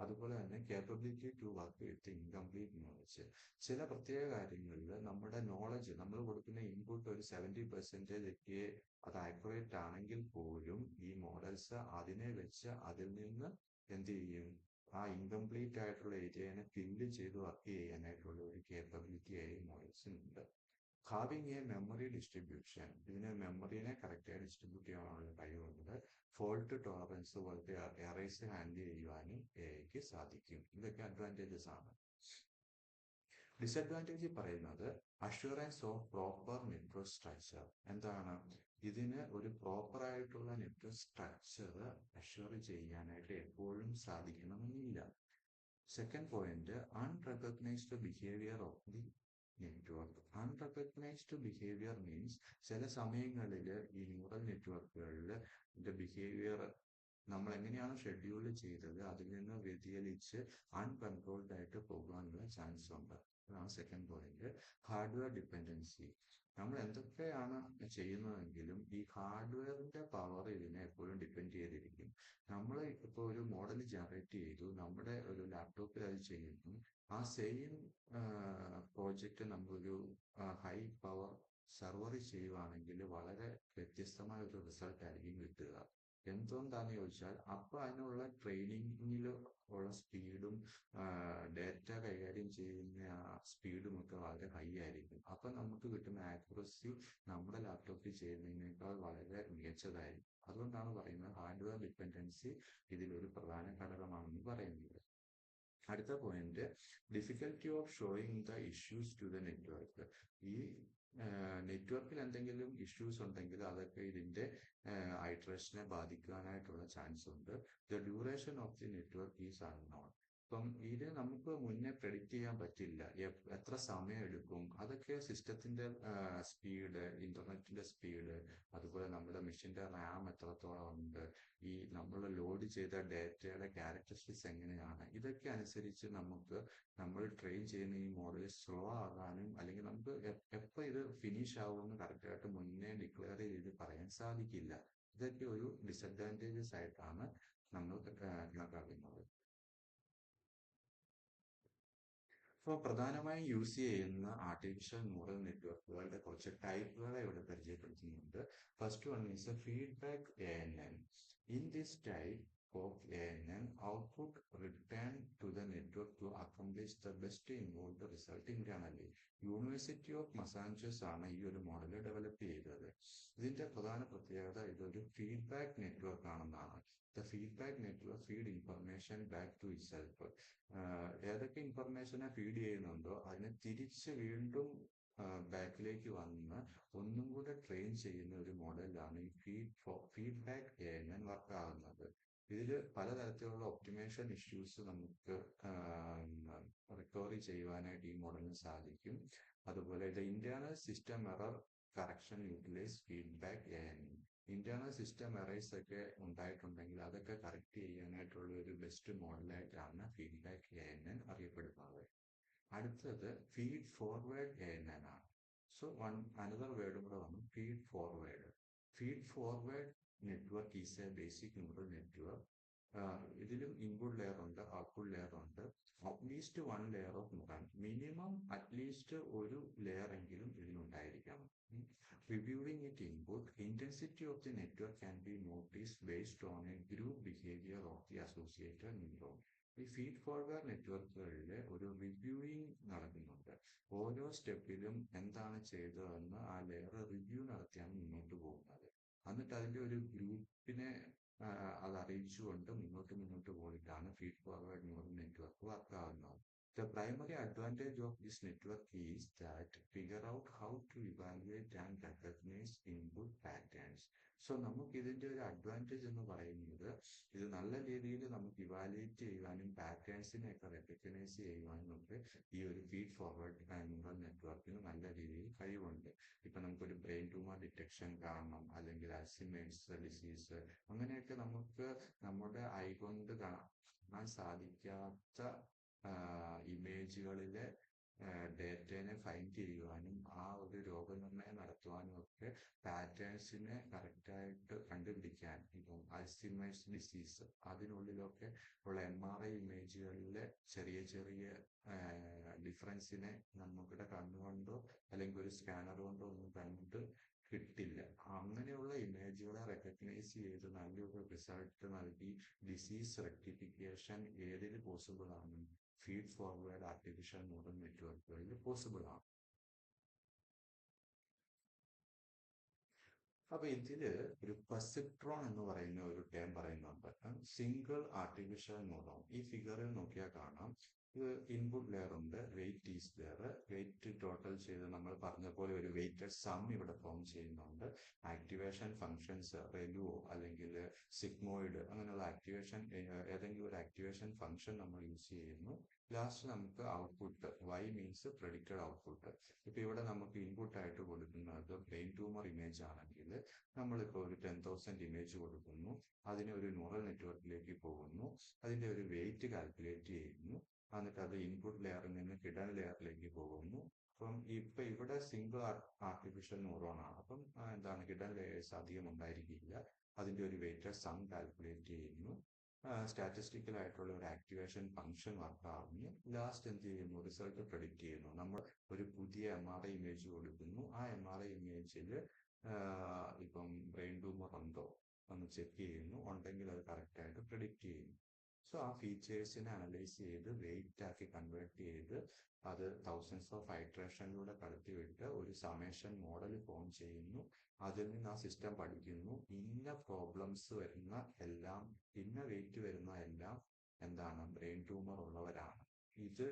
അതുപോലെ തന്നെ capability to work with incomplete knowledge. ചില പ്രത്യേക കാര്യങ്ങളിൽ നമ്മുടെ നോളജ്, നമ്മൾ കൊടുക്കുന്ന ഇൻപുട്ട് ഒരു 70% ഒക്കെ അത് ആക്യുറേറ്റ് ആണെങ്കിൽ പോലും ഈ മോഡൽസ് അതിനെ വെച്ച് അതിൽ നിന്ന് എന്ത് ചെയ്യും, ആ ഇൻകംപ്ലീറ്റ് ആയിട്ടുള്ള ഏരിയനെ ഫില്ല് ചെയ്ത് വർക്ക് ചെയ്യാനായിട്ടുള്ള ഒരു കേപ്പബിലിറ്റി ആയി മോഡൽസിനുണ്ട്. Having a memory distribution. ഇതിന് മെമ്മറിനെ കറക്റ്റായി ഡിസ്ട്രിബ്യൂട്ട് ചെയ്യാനുള്ള കഴിവുണ്ട്. ഫോൾട്ട് ടോളറൻസ് പോലത്തെ എറേസ് ഹാൻഡിൽ ചെയ്യുവാനും എഐക്ക് സാധിക്കും. ഇതൊക്കെ അഡ്വാൻറ്റേജസ് ആണ്. ഡിസഡ്വാൻറ്റേജ് പറയുന്നത് assurance of proper network structure. എന്താണ്? ഇതിന് ഒരു പ്രോപ്പർ ആയിട്ടുള്ള നെറ്റ്വർക്ക് സ്ട്രക്ചർ അഷുർ ചെയ്യാനായിട്ട് എപ്പോഴും സാധിക്കണമെന്നില്ല. Second point, unrecognised behaviour of the network. Unrecognised behaviour means ചില സമയങ്ങളിൽ ഈ ന്യൂറൽ നെറ്റ്വർക്കുകളിൽ ബിഹേവിയർ നമ്മൾ എങ്ങനെയാണ് ഷെഡ്യൂൾ ചെയ്തത് അതിൽ നിന്ന് വ്യതിചലിച്ച് അൺകൺട്രോൾഡ് ആയിട്ട് പോകാനുള്ള ചാൻസ് ഉണ്ട്. അതാണ് സെക്കൻഡ് പോയിന്റ്. Hardware dependency. നമ്മൾ എന്തൊക്കെയാണ് ചെയ്യുന്നതെങ്കിലും ഈ ഹാർഡ്വെയറിന്റെ പവർ ഇതിനെ എപ്പോഴും ഡിപ്പെൻഡ് ചെയ്തിരിക്കും. നമ്മൾ ഇപ്പോൾ ഒരു മോഡൽ ജനറേറ്റ് ചെയ്തു, നമ്മുടെ ഒരു ലാപ്ടോപ്പിൽ അത് ചെയ്യുന്നു. ആ സെയിം പ്രോജക്റ്റ് നമ്മളൊരു ഹൈ പവർ സെർവർ ചെയ്യുവാണെങ്കിൽ വളരെ വ്യത്യസ്തമായ ഒരു റിസൾട്ട് ആയിരിക്കും കിട്ടുക. എന്തുകൊണ്ടാന്ന് ചോദിച്ചാൽ അപ്പോൾ അതിനുള്ള ട്രെയിനിങ്ങിൽ ഉള്ള സ്പീഡും ഡാറ്റ കൈകാര്യം ചെയ്യുന്ന ആ സ്പീഡും ഒക്കെ വളരെ ഹൈ ആയിരിക്കും. അപ്പം നമുക്ക് കിട്ടുന്ന ആക്യുറസി നമ്മുടെ ലാപ്ടോപ്പിൽ ചെയ്യുന്നതിനേക്കാൾ വളരെ മികച്ചതായിരിക്കും. അതുകൊണ്ടാണ് പറയുന്നത് ഹാർഡ്വെയർ ഡിപ്പെൻഡൻസി ഇതിലൊരു പ്രധാന ഘടകമാണെന്ന് പറയുന്നത്. അടുത്ത point, difficulty of showing the issues to the network. ഈ നെറ്റ്വർക്കിൽ എന്തെങ്കിലും ഇഷ്യൂസ് ഉണ്ടെങ്കിൽ അതൊക്കെ ഇതിന്റെ ഐട്രേഷനെ ബാധിക്കാനായിട്ടുള്ള ചാൻസ് ഉണ്ട്. The duration of the network is unknown. ഇപ്പം ഇത് നമുക്ക് മുന്നേ പ്രെഡിക്റ്റ് ചെയ്യാൻ പറ്റില്ല, എത്ര സമയം എടുക്കും. അതൊക്കെ സിസ്റ്റത്തിന്റെ സ്പീഡ്, ഇന്റർനെറ്റിന്റെ സ്പീഡ്, അതുപോലെ നമ്മുടെ മെഷീന്റെ റാം എത്രത്തോളം ഉണ്ട്, ഈ നമ്മൾ ലോഡ് ചെയ്ത ഡാറ്റയുടെ ക്യാരക്ടറിസ്റ്റിക്സ് എങ്ങനെയാണ്, ഇതൊക്കെ അനുസരിച്ച് നമ്മൾ ട്രെയിൻ ചെയ്യുന്ന ഈ മോഡൽ സ്ലോ ആകാനും അല്ലെങ്കിൽ നമുക്ക് എപ്പോൾ ഇത് ഫിനിഷ് ആവുമെന്ന് കറക്റ്റായിട്ട് മുന്നേ ഡിക്ലെയർ ചെയ്ത് പറയാൻ സാധിക്കില്ല. ഇതൊക്കെ ഒരു ഡിസഡ്വാൻറ്റേജസ് ആയിട്ടാണ് നമ്മൾ കണക്കാക്കുന്നത്. അപ്പോൾ പ്രധാനമായും യൂസ് ചെയ്യുന്ന ആർട്ടിഫിഷ്യൽ ന്യൂറൽ നെറ്റ്വർക്കുകളുടെ കുറച്ച് ടൈപ്പുകളെ ഇവിടെ പരിചയപ്പെടുത്തുന്നുണ്ട്. First one is feedback ANN. In this type of ANN, output returned to the network to accomplish the best involved result internally. University of Massachusetts ആണ് ഈ ഒരു മോഡൽ ഡെവലപ്പ് ചെയ്തത്. ഇതിന്റെ പ്രധാന പ്രത്യേകത ഇതൊരു ഫീഡ്ബാക്ക് നെറ്റ്വർക്ക് ആണെന്നാണ്. The feedback network feed information back to itself. ഏതൊക്കെ ഇൻഫർമേഷനെ ഫീഡ് ചെയ്യുന്നുണ്ടോ അതിനെ തിരിച്ച് വീണ്ടും ബാക്കിലേക്ക് വന്ന് ഒന്നും കൂടെ ട്രെയിൻ ചെയ്യുന്ന ഒരു മോഡലാണ് ഈ ഫീഡ്ബാക്ക് ANN വർക്ക് ആകുന്നത്. ഇതിൽ പലതരത്തിലുള്ള ഒപ്റ്റിമൈസേഷൻ ഇഷ്യൂസ് നമുക്ക് റിക്കവറി ചെയ്യുവാനായിട്ട് ഈ മോഡലിന് സാധിക്കും. അതുപോലെ ഇത് internal system error correction utilise feedback ANN. Internal system errors ഒക്കെ ഉണ്ടായിട്ടുണ്ടെങ്കിൽ അതൊക്കെ കറക്റ്റ് ചെയ്യാനായിട്ടുള്ള ഒരു ബെസ്റ്റ് മോഡലായിട്ടാണ് ഫീഡ്ബാക്ക് ANN അറിയപ്പെടുന്നത്. അടുത്തത് ഫീഡ് ഫോർവേഡ് ANN ആണ്. സോ അനദർ വേർഡും കൂടെ വന്നു, feed forward. Feed forward network is A basic neural network. ഇതിലും ഇൻപുട്ട് ലെയർ ഉണ്ട്, ഔട്ട്പുട്ട് ലെയർ ഉണ്ട്. At least one layer of neural, minimum at least ഒരു ലെയർ എങ്കിലും ഇതിനുണ്ടായിരിക്കണം. Reviewing its input, intensity of the network can be noticed based on a group behavior of the associated neuron. ഈ ഫീഡ് ഫോർവേഡ് നെറ്റ്വർക്കുകളിൽ ഒരു റിവ്യൂയിങ് നടക്കുന്നുണ്ട്. ഓരോ സ്റ്റെപ്പിലും എന്താണ് ചെയ്തതെന്ന് ആ ലെയർ റിവ്യൂ നടത്തിയാണ് മുന്നോട്ട് പോകുന്നത്. എന്നിട്ട് അതിന്റെ ഒരു ഗ്രൂപ്പിനെ അത് അറിയിച്ചുകൊണ്ട് മുന്നോട്ട് പോയിട്ടാണ് feed forward neural network work ആകുന്നത്. The primary advantage of this network is that figure out how to evaluate and recognize input patterns. So നമുക്ക് ഇതിന്റെ ഒരു അഡ്വാൻറ്റേജ് എന്ന് പറയുന്നത് ഇത് നല്ല രീതിയിൽ നമുക്ക് ഇവാലുവേറ്റ് ചെയ്യുവാനും പാറ്റേൺസിനെ ഒക്കെ റെക്കഗ്നൈസ് ചെയ്യുവാനും ഒക്കെ ഈ ഒരു ഫീഡ് ഫോർവേഡ് ന്യൂറൽ നെറ്റ്വർക്കിന് നല്ല രീതിയിൽ കഴിവുണ്ട്. ഇപ്പൊ നമുക്കൊരു ബ്രെയിൻ ട്യൂമർ ഡിറ്റക്ഷൻ കാണണം, അല്ലെങ്കിൽ അൽസിമേഴ്സ് ഡിസീസ്, അങ്ങനെയൊക്കെ നമുക്ക് നമ്മുടെ ഐ കൊണ്ട് കാണാൻ സാധിക്കാത്ത ഇമേജുകളിലെ ഡേറ്റനെ ഫൈൻഡ് ചെയ്യുവാനും ആ ഒരു രോഗനിർണയം നടത്തുവാനും ഒക്കെ പാറ്റേൺസിനെ കറക്റ്റായിട്ട് കണ്ടുപിടിക്കാൻ, ഇപ്പം അൽസിമേഴ്സ് ഡിസീസ് അതിനുള്ളിലൊക്കെ ഉള്ള MRI ഇമേജുകളിലെ ചെറിയ ചെറിയ ഡിഫറൻസിനെ നമ്മുടെ കണ്ണുകൊണ്ടോ അല്ലെങ്കിൽ ഒരു സ്കാനർ കൊണ്ടോ ഒന്നും കണ്ട് കിട്ടില്ല. അങ്ങനെയുള്ള ഇമേജുകളെ റെക്കഗ്നൈസ് ചെയ്ത് നല്ലൊരു റിസൾട്ട് നൽകി ഡിസീസ് റെക്ടിഫിക്കേഷൻ ഏതിൽ പോസിബിൾ ആണ്? ഫീഡ് ഫോർവേഡ് ആർട്ടിഫിഷ്യൽ ന്യൂറൽ നെറ്റ്വർക്കുകളിൽ പോസിബിൾ ആണ്. അപ്പൊ ഇതില് ഒരു പെർസെപ്ട്രോൺ എന്ന് പറയുന്ന ഒരു ടേം പറയുന്നുണ്ട്, സിംഗിൾ ആർട്ടിഫിഷ്യൽ ന്യൂറോൺ. ഈ ഫിഗറിൽ നോക്കിയാൽ കാണാം, ഇത് ഇൻപുട്ട് ലെയർ ഉണ്ട്, weight is layer, weight total ചെയ്ത് നമ്മൾ പറഞ്ഞ പോലെ ഒരു വെയിറ്റഡ് സം ഇവിടെ ഫോം ചെയ്യുന്നുണ്ട്. ആക്ടിവേഷൻ ഫങ്ഷൻസ് റെലുവോ അല്ലെങ്കിൽ സിഗ്മോയിഡ് അങ്ങനെയുള്ള ആക്ടിവേഷൻ, ഏതെങ്കിലും ഒരു ആക്ടിവേഷൻ ഫംഗ്ഷൻ നമ്മൾ യൂസ് ചെയ്യുന്നു. ലാസ്റ്റ് നമുക്ക് output, y means predicted output. ഇപ്പൊ ഇവിടെ നമുക്ക് ഇൻപുട്ട് ആയിട്ട് കൊടുക്കുന്നത് ബ്രെയിൻ ട്യൂമർ ഇമേജ് ആണെങ്കിൽ നമ്മളിപ്പോൾ ഒരു 10,000 ഇമേജ് കൊടുക്കുന്നു, അതിനെ ഒരു ന്യൂറൽ നെറ്റ്വർക്കിലേക്ക് പോകുന്നു, അതിന്റെ ഒരു വെയിറ്റ് കാൽക്കുലേറ്റ് ചെയ്യുന്നു, എന്നിട്ട് അത് ഇൻപുട്ട് ലെയറിൽ നിന്ന് ഹിഡൻ ലെയറിലേക്ക് പോകുന്നു. അപ്പം ഇപ്പൊ ഇവിടെ സിംഗിൾ ആർട്ടിഫിഷ്യൽ ന്യൂറോൺ ആണ്, അപ്പം എന്താണ് ഹിഡൻ ലെയേഴ്സ് അധികം ഉണ്ടായിരിക്കില്ല. അതിന്റെ ഒരു വെയിറ്റഡ് സം കാൽക്കുലേറ്റ് ചെയ്യുന്നു, സ്റ്റാറ്റിസ്റ്റിക്കൽ ആയിട്ടുള്ള ഒരു ആക്ടിവേഷൻ ഫംഗ്ഷൻ വർക്ക് ആവുന്നു. ലാസ്റ്റ് എന്ത് ചെയ്യുന്നു? റിസൾട്ട് പ്രഡിക്റ്റ് ചെയ്യുന്നു. നമ്മൾ ഒരു പുതിയ MRI ഇമേജ് കൊടുക്കുന്നു, ആ MRI ഇമേജിൽ ഇപ്പം ബ്രെയിൻ ട്യൂമർ ഉണ്ടോ എന്ന് ചെക്ക് ചെയ്യുന്നു, ഉണ്ടെങ്കിൽ അത് കറക്റ്റ് ആയിട്ട് പ്രിഡിക്റ്റ് ചെയ്യുന്നു. സോ ആ ഫീച്ചേഴ്സിനെ അനലൈസ് ചെയ്ത് വെയിറ്റ് ആക്കി കൺവേർട്ട് ചെയ്ത് അത് തൗസൻഡ്സ് ഓഫ് ഹൈട്രേഷനിലൂടെ കടത്തിവിട്ട് ഒരു സമേഷൻ മോഡൽ ഫോം ചെയ്യുന്നു. അതിൽ നിന്ന് ആ സിസ്റ്റം പഠിക്കുന്നു, ഇന്ന പ്രോബ്ലംസ് വരുന്ന എല്ലാം, ഇന്ന വെയിറ്റ് വരുന്ന എല്ലാം എന്താണ് ബ്രെയിൻ ട്യൂമർ ഉള്ളവരാണ്, ഇത്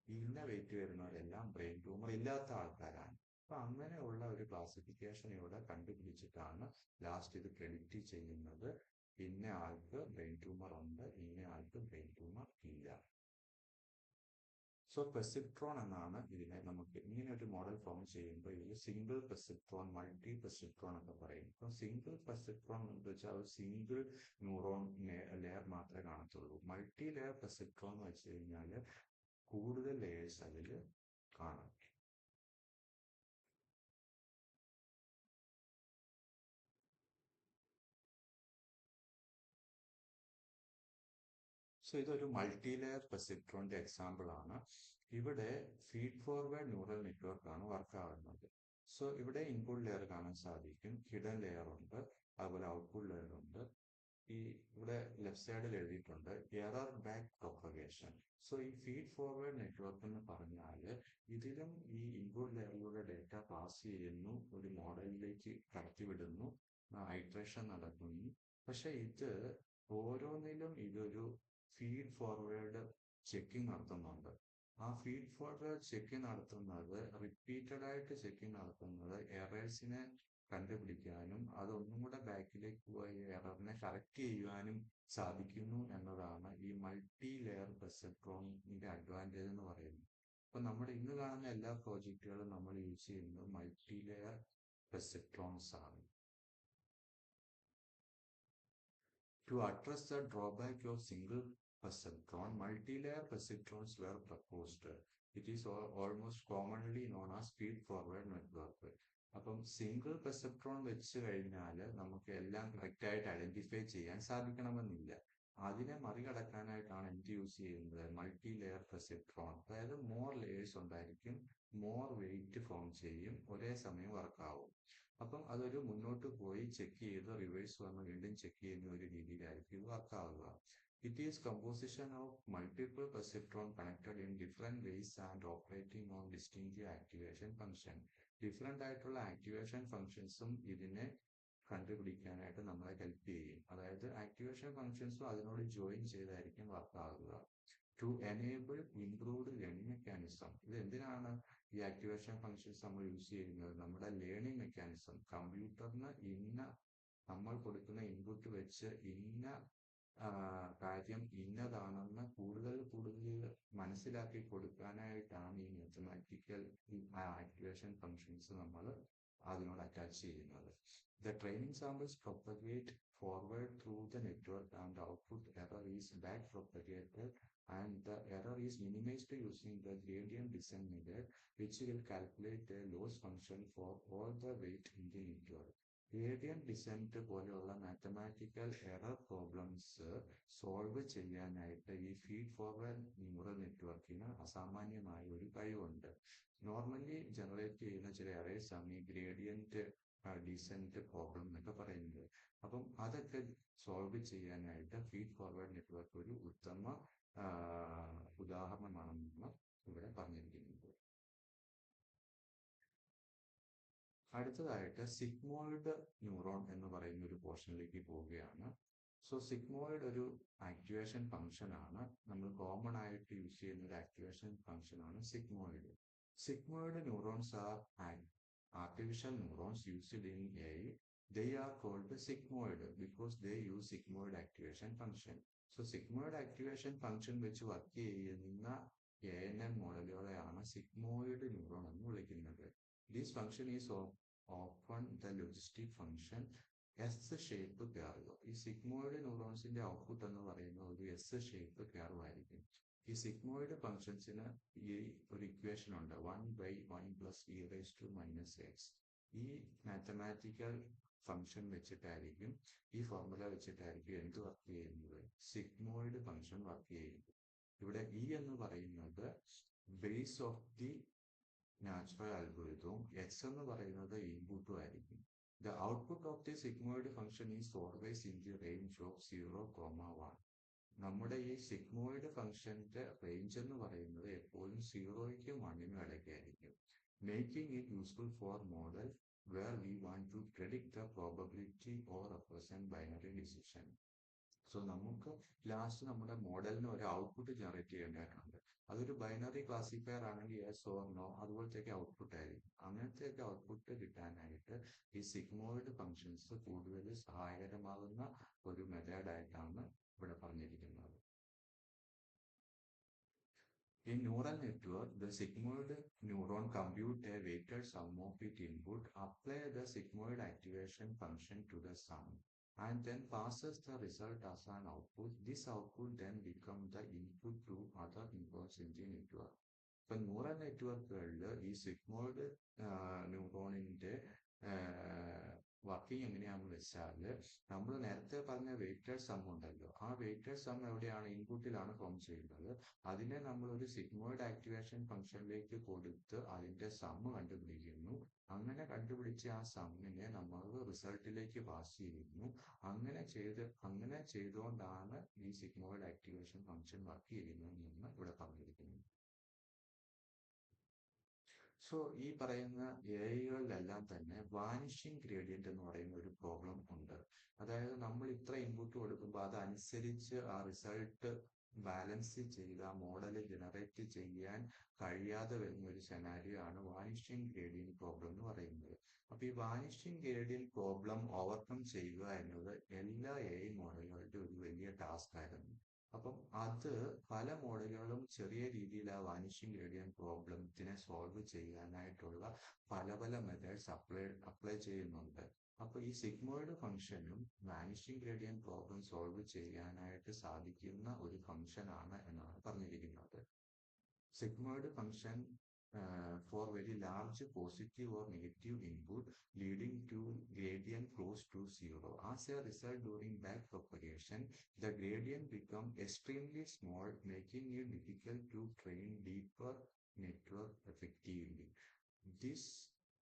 ഇന്ന വെയിറ്റ് വരുന്നവരെല്ലാം ബ്രെയിൻ ട്യൂമർ ഇല്ലാത്ത ആൾക്കാരാണ്. അപ്പൊ അങ്ങനെയുള്ള ഒരു ക്ലാസിഫിക്കേഷൻ ഇവിടെ കണ്ടുപിടിച്ചിട്ടാണ് ലാസ്റ്റ് ഇത് പ്രെഡിക്റ്റ് ചെയ്യുന്നത്, ഇന്ന ആൾക്ക് ബ്രെയിൻ ട്യൂമർ ഉണ്ട്, ഇന്ന ആൾക്ക് ബ്രെയിൻ ട്യൂമർ ഇല്ല. സോ പെർസെപ്ട്രോൺ എന്നാണ് ഇതിനെ നമുക്ക് ഇങ്ങനെ ഒരു മോഡൽ ഫോം ചെയ്യുമ്പോൾ ഇത് സിംഗിൾ പെർസെപ്ട്രോൺ, മൾട്ടി പെർസെപ്ട്രോൺ എന്ന് പറയും. ഇപ്പം സിംഗിൾ പെർസെപ്ട്രോൺ എന്ന് വെച്ചാൽ ഒരു സിംഗിൾ ന്യൂറോൺ ലെയർ മാത്രമേ കാണത്തുള്ളൂ. മൾട്ടി ലെയർ പെർസെപ്ട്രോൺ എന്ന് വെച്ച് കഴിഞ്ഞാൽ കൂടുതൽ ലെയേഴ്സ് അതിൽ കാണാം. സോ ഇതൊരു മൾട്ടി ലെയർ പെർസെപ്ട്രോണിന്റെ എക്സാമ്പിൾ ആണ്. ഇവിടെ ഫീഡ് ഫോർവേഡ് ന്യൂറൽ നെറ്റ്വർക്ക് ആണ് വർക്ക് ആവുന്നത്. സോ ഇവിടെ ഇൻപുട്ട് ലെയർ കാണാൻ സാധിക്കും, ഹിഡൻ ലെയർ ഉണ്ട്, അതുപോലെ ഔട്ട്പുട്ട് ലെയർ ഉണ്ട്. ഈ ഇവിടെ ലെഫ്റ്റ് സൈഡിൽ എഴുതിയിട്ടുണ്ട് എറർ ബാക്ക് പ്രൊപ്പഗേഷൻ. സോ ഈ ഫീഡ് ഫോർവേഡ് നെറ്റ്വർക്ക് എന്ന് പറഞ്ഞാൽ ഇതിലും ഈ ഇൻപുട്ട് ലെയറിലൂടെ ഡേറ്റ പാസ് ചെയ്യുന്നു, ഒരു മോഡലിലേക്ക് കടത്തിവിടുന്നു, ഹൈട്രേഷൻ നടക്കുന്നു. പക്ഷെ ഇത് ഓരോന്നിലും ഇതൊരു ഫീഡ് ഫോർവേഡ് ചെക്കിംഗ് നടത്തുന്നുണ്ട്. ആ ഫീഡ് ഫോർവേഡ് ചെക്കിംഗ് നടത്തുന്നത്, റിപ്പീറ്റഡ് ആയിട്ട് ചെക്കിംഗ് നടത്തുന്നത് എറേഴ്സിനെ കണ്ടുപിടിക്കാനും അതൊന്നും കൂടെ ബാക്കിലേക്ക് പോയി എററിനെ കറക്റ്റ് ചെയ്യുവാനും സാധിക്കുന്നു എന്നതാണ് ഈ മൾട്ടി ലെയർ പെർസെപ്ട്രോണിന്റെ അഡ്വാൻറ്റേജ് എന്ന് പറയുന്നത്. അപ്പൊ നമ്മൾ ഇന്ന് കാണുന്ന എല്ലാ പ്രോജക്റ്റുകളും നമ്മൾ യൂസ് ചെയ്യുന്നത് മൾട്ടി ലെയർ പെർസെപ്ട്രോൺസ് ആണ്. To address the drawback of single perceptron, multi-layer perceptrons were proposed. It is almost commonly known as feed-forward network. അപ്പം സിംഗിൾ പെർസെപ്ട്രോൺ വെച്ച് കഴിഞ്ഞാൽ നമുക്ക് എല്ലാം കറക്റ്റ് ആയിട്ട് ഐഡന്റിഫൈ ചെയ്യാൻ സാധിക്കണമെന്നില്ല. അതിനെ മറികടക്കാനായിട്ടാണ് എന്ത് യൂസ് ചെയ്യുന്നത്? Multi layer perceptron. അതായത് മോർ ലെയേഴ്സ് ഉണ്ടായിരിക്കും, മോർ വെയിറ്റ് ഫോം ചെയ്യും, ഒരേ സമയം വർക്കാവും. അപ്പം അതൊരു മുന്നോട്ട് പോയി ചെക്ക് ചെയ്ത് റിവേഴ്സ് വന്ന് വീണ്ടും ചെക്ക് ചെയ്യുന്ന ഒരു രീതിയിലായിരിക്കും വർക്കാവുക. It is composition of multiple perceptron connected in different ways and operating on distinctive activation function. Different ആയിട്ടുള്ള ആക്ടിവേഷൻ ഫങ്ഷൻസും ഇതിനെ കണ്ടുപിടിക്കാനായിട്ട് നമ്മളെ ഹെൽപ്പ് ചെയ്യും. അതായത് ആക്ടിവേഷൻ ഫങ്ഷൻസും അതിനോട് ജോയിൻ ചെയ്തായിരിക്കും വർക്ക് ആകുക. To enable improved learning mechanism. ഇത് എന്തിനാണ് ഈ ആക്ടിവേഷൻ ഫങ്ഷൻസ് നമ്മൾ യൂസ് ചെയ്യുന്നത്? നമ്മുടെ ലേണിംഗ് മെക്കാനിസം, കമ്പ്യൂട്ടറിന് ഇന്ന നമ്മൾ കൊടുക്കുന്ന ഇൻപുട്ട് വെച്ച് ഇന്ന കാര്യം ഇന്നതാണെന്ന് കൂടുതൽ കൂടുതൽ മനസ്സിലാക്കി കൊടുക്കാനായിട്ടാണ് ഈ മാത്തമാറ്റിക്കൽ ആക്ടിവേഷൻ ഫങ്ഷൻസ് നമ്മൾ അതിനോട് അറ്റാച്ച് ചെയ്യുന്നത്. The training samples propagate forward through the network and the output error is back propagated and the error is minimized using the gradient descent method, which will calculate the loss function for all the weight in the network. Gradient descent പോലെയുള്ള മാത്തമാറ്റിക്കൽ എറർ പ്രോബ്ലംസ് സോൾവ് ചെയ്യാനായിട്ട് ഈ ഫീഡ് ഫോർവേഡ് ന്യൂറൽ നെറ്റ്വർക്കിന് അസാമാന്യമായ ഒരു കഴിവുണ്ട്. നോർമലി ജനറേറ്റ് ചെയ്യുന്ന ചില എറേഴ്സ് ആണ് ഈ ഗ്രേഡിയന്റ് ഡീസെന്റ് പ്രോബ്ലം എന്നൊക്കെ പറയുന്നത്. അപ്പം അതൊക്കെ സോൾവ് ചെയ്യാനായിട്ട് ഫീഡ് ഫോർവേഡ് നെറ്റ്വർക്ക് ഒരു ഉത്തമ ഉദാഹരണമാണെന്നാണ് ഇവിടെ പറഞ്ഞിരിക്കുന്നത്. അടുത്തതായിട്ട് സിഗ്മോയിഡ് ന്യൂറോൺ എന്ന് പറയുന്ന ഒരു പോർഷനിലേക്ക് പോവുകയാണ്. സോ സിഗ്മോയിഡ് ഒരു ആക്ടിവേഷൻ ഫംഗ്ഷൻ ആണ്. നമ്മൾ കോമൺ ആയിട്ട് യൂസ് ചെയ്യുന്ന ഒരു ആക്ടിവേഷൻ ഫംഗ്ഷൻ ആണ് sigmoid. Sigmoid neurons are artificial neurons used in AI. They are called sigmoid because they use sigmoid activation function. So sigmoid activation function വെച്ച് വർക്ക് ചെയ്യുന്ന ANN മോഡലുകളെയാണ് sigmoid neuron എന്ന് വിളിക്കുന്നത്. This function is often the logistic function S shape curve. ഈ സിഗ്മോയിഡ് ന്യൂറോൺസിന്റെ ഔട്ട്പുട്ട് എന്ന് പറയുന്നത് ഒരു S ഷേപ്പ് കർവ് ആയിരിക്കും. ഈ സിഗ്മോയിഡ് ഫംഗ്ഷൻസിന് ഈ ഒരു ഇക്വേഷൻ ഉണ്ട്, 1/1 + e⁻⁻x. ഈ മാത്തമാറ്റിക്കൽ ഫംഗ്ഷൻ വെച്ചിട്ടായിരിക്കും, ഈ ഫോർമുല വെച്ചിട്ടായിരിക്കും എന്ത് വർക്ക് ചെയ്യുന്നത്, സിഗ്മോയിഡ് ഫംഗ്ഷൻ വർക്ക് ചെയ്യുന്നത്. ഇവിടെ ഇ എന്ന് പറയുന്നത് ബേസ് ഓഫ് ദി നാച്ചുറൽ അൽഗോരിതവും എക്സ് എന്ന് പറയുന്നത് ഇൻപുട്ടും ആയിരിക്കും. The output of the sigmoid function is always in the range of 0,1. നമ്മുടെ ഈ സിഗ്മോയിഡ് ഫംഗ്ഷന്റെ റേഞ്ച് എന്ന് പറയുന്നത് എപ്പോഴും 0ക്കും 1നും ഇടയ്ക്കായിരിക്കും. Making it useful for model where we want to predict the probability or represent binary decision. So നമുക്ക് ലാസ്റ്റ് നമ്മുടെ മോഡലിന് ഒരു ഔട്ട്പുട്ട് ജനറേറ്റ് ചെയ്യേണ്ടതായിട്ടുണ്ട്. അതൊരു ബൈനറി ക്ലാസിഫയർ ആണെങ്കിൽ യെസ് ഓർ നോ അതുപോലത്തേക്ക് ഔട്ട്പുട്ട് ആയിരിക്കും. അങ്ങനത്തെയൊക്കെ ഔട്ട്പുട്ട് കിട്ടാനായിട്ട് ഈ സിഗ്മോയിഡ് ഫംഗ്ഷൻസ് കൂടുതൽ സഹായകരമാകുന്ന ഒരു മെത്തേഡായിട്ടാണ് ഇവിടെ പറഞ്ഞിരിക്കുന്നത്. In neural network, the sigmoid neuron compute a weighted sum of its input, apply the sigmoid activation function to the sum, and then passes the result as an output. This output then becomes the input to other inputs in the network. ഇപ്പൊ ന്യൂറൽ നെറ്റ്വർക്കുകളിൽ ഈ സിഗ്മോയിഡ് ന്യൂറോണിന്റെ വർക്കിംഗ് എങ്ങനെയാണെന്ന് വെച്ചാൽ, നമ്മൾ നേരത്തെ പറഞ്ഞ വെയ്റ്റഡ് സം ഉണ്ടല്ലോ, ആ വെയ്റ്റഡ് സം എവിടെയാണ്, ഇൻപുട്ടിലാണ് ഫോം ചെയ്യുന്നത്. അതിനെ നമ്മൾ ഒരു സിഗ്മോയിഡ് ആക്ടിവേഷൻ ഫംഗ്ഷനിലേക്ക് കൊടുത്ത് അതിന്റെ സം കണ്ടുപിടിക്കുന്നു. അങ്ങനെ കണ്ടുപിടിച്ച ആ സമ്മിനെ നമ്മൾ റിസൾട്ടിലേക്ക് പാസ് ചെയ്യുന്നു. അങ്ങനെ ചെയ്തുകൊണ്ടാണ് ഈ സിഗ്മോയിഡ് ആക്ടിവേഷൻ ഫംഗ്ഷൻ വർക്ക് ചെയ്യുന്നത് എന്ന് ഇവിടെ പറഞ്ഞിരിക്കുന്നു. സോ ഈ പറയുന്ന എഐകളിലെല്ലാം തന്നെ വാനിഷിംഗ് ഗ്രേഡിയന്റ് എന്ന് പറയുന്ന ഒരു പ്രോബ്ലം ഉണ്ട്. അതായത് നമ്മൾ ഇത്ര ഇൻപുട്ട് കൊടുക്കുമ്പോൾ അതനുസരിച്ച് ആ റിസൾട്ട് ബാലൻസ് ചെയ്ത് ആ മോഡൽ ജനറേറ്റ് ചെയ്യാൻ കഴിയാതെ വരുന്ന ഒരു സെനാരിയോ ആണ് വാനിഷിംഗ് ഗ്രേഡിയന്റ് പ്രോബ്ലം എന്ന് പറയുന്നത്. അപ്പൊ ഈ വാനിഷിംഗ് ഗ്രേഡിയന്റ് പ്രോബ്ലം ഓവർകം ചെയ്യുക എന്നത് എല്ലാ എഐ മോഡലുകളുടെ ഒരു വലിയ ടാസ്ക് ആയിരുന്നു. അപ്പം അത് പല മോഡലുകളും ചെറിയ രീതിയിൽ ആ വാനിഷിംഗ് ഗ്രേഡിയന്റ് പ്രോബ്ലത്തിനെ സോൾവ് ചെയ്യാനായിട്ടുള്ള പല പല മെത്തേഡ്സ് അപ്ലൈ ചെയ്യുന്നുണ്ട്. അപ്പൊ ഈ സിഗ്മോയിഡ് ഫംഗ്ഷനും വാനിഷിംഗ് ഗ്രേഡിയന്റ് പ്രോബ്ലം സോൾവ് ചെയ്യാനായിട്ട് സാധിക്കുന്ന ഒരു ഫംഗ്ഷൻ ആണ് എന്നാണ് പറഞ്ഞിരിക്കുന്നത്. Sigmoid function for very large positive or negative input leading to gradient close to 0. As a result, during back propagation, the gradient becomes extremely small, making it difficult to train deeper network effectively. This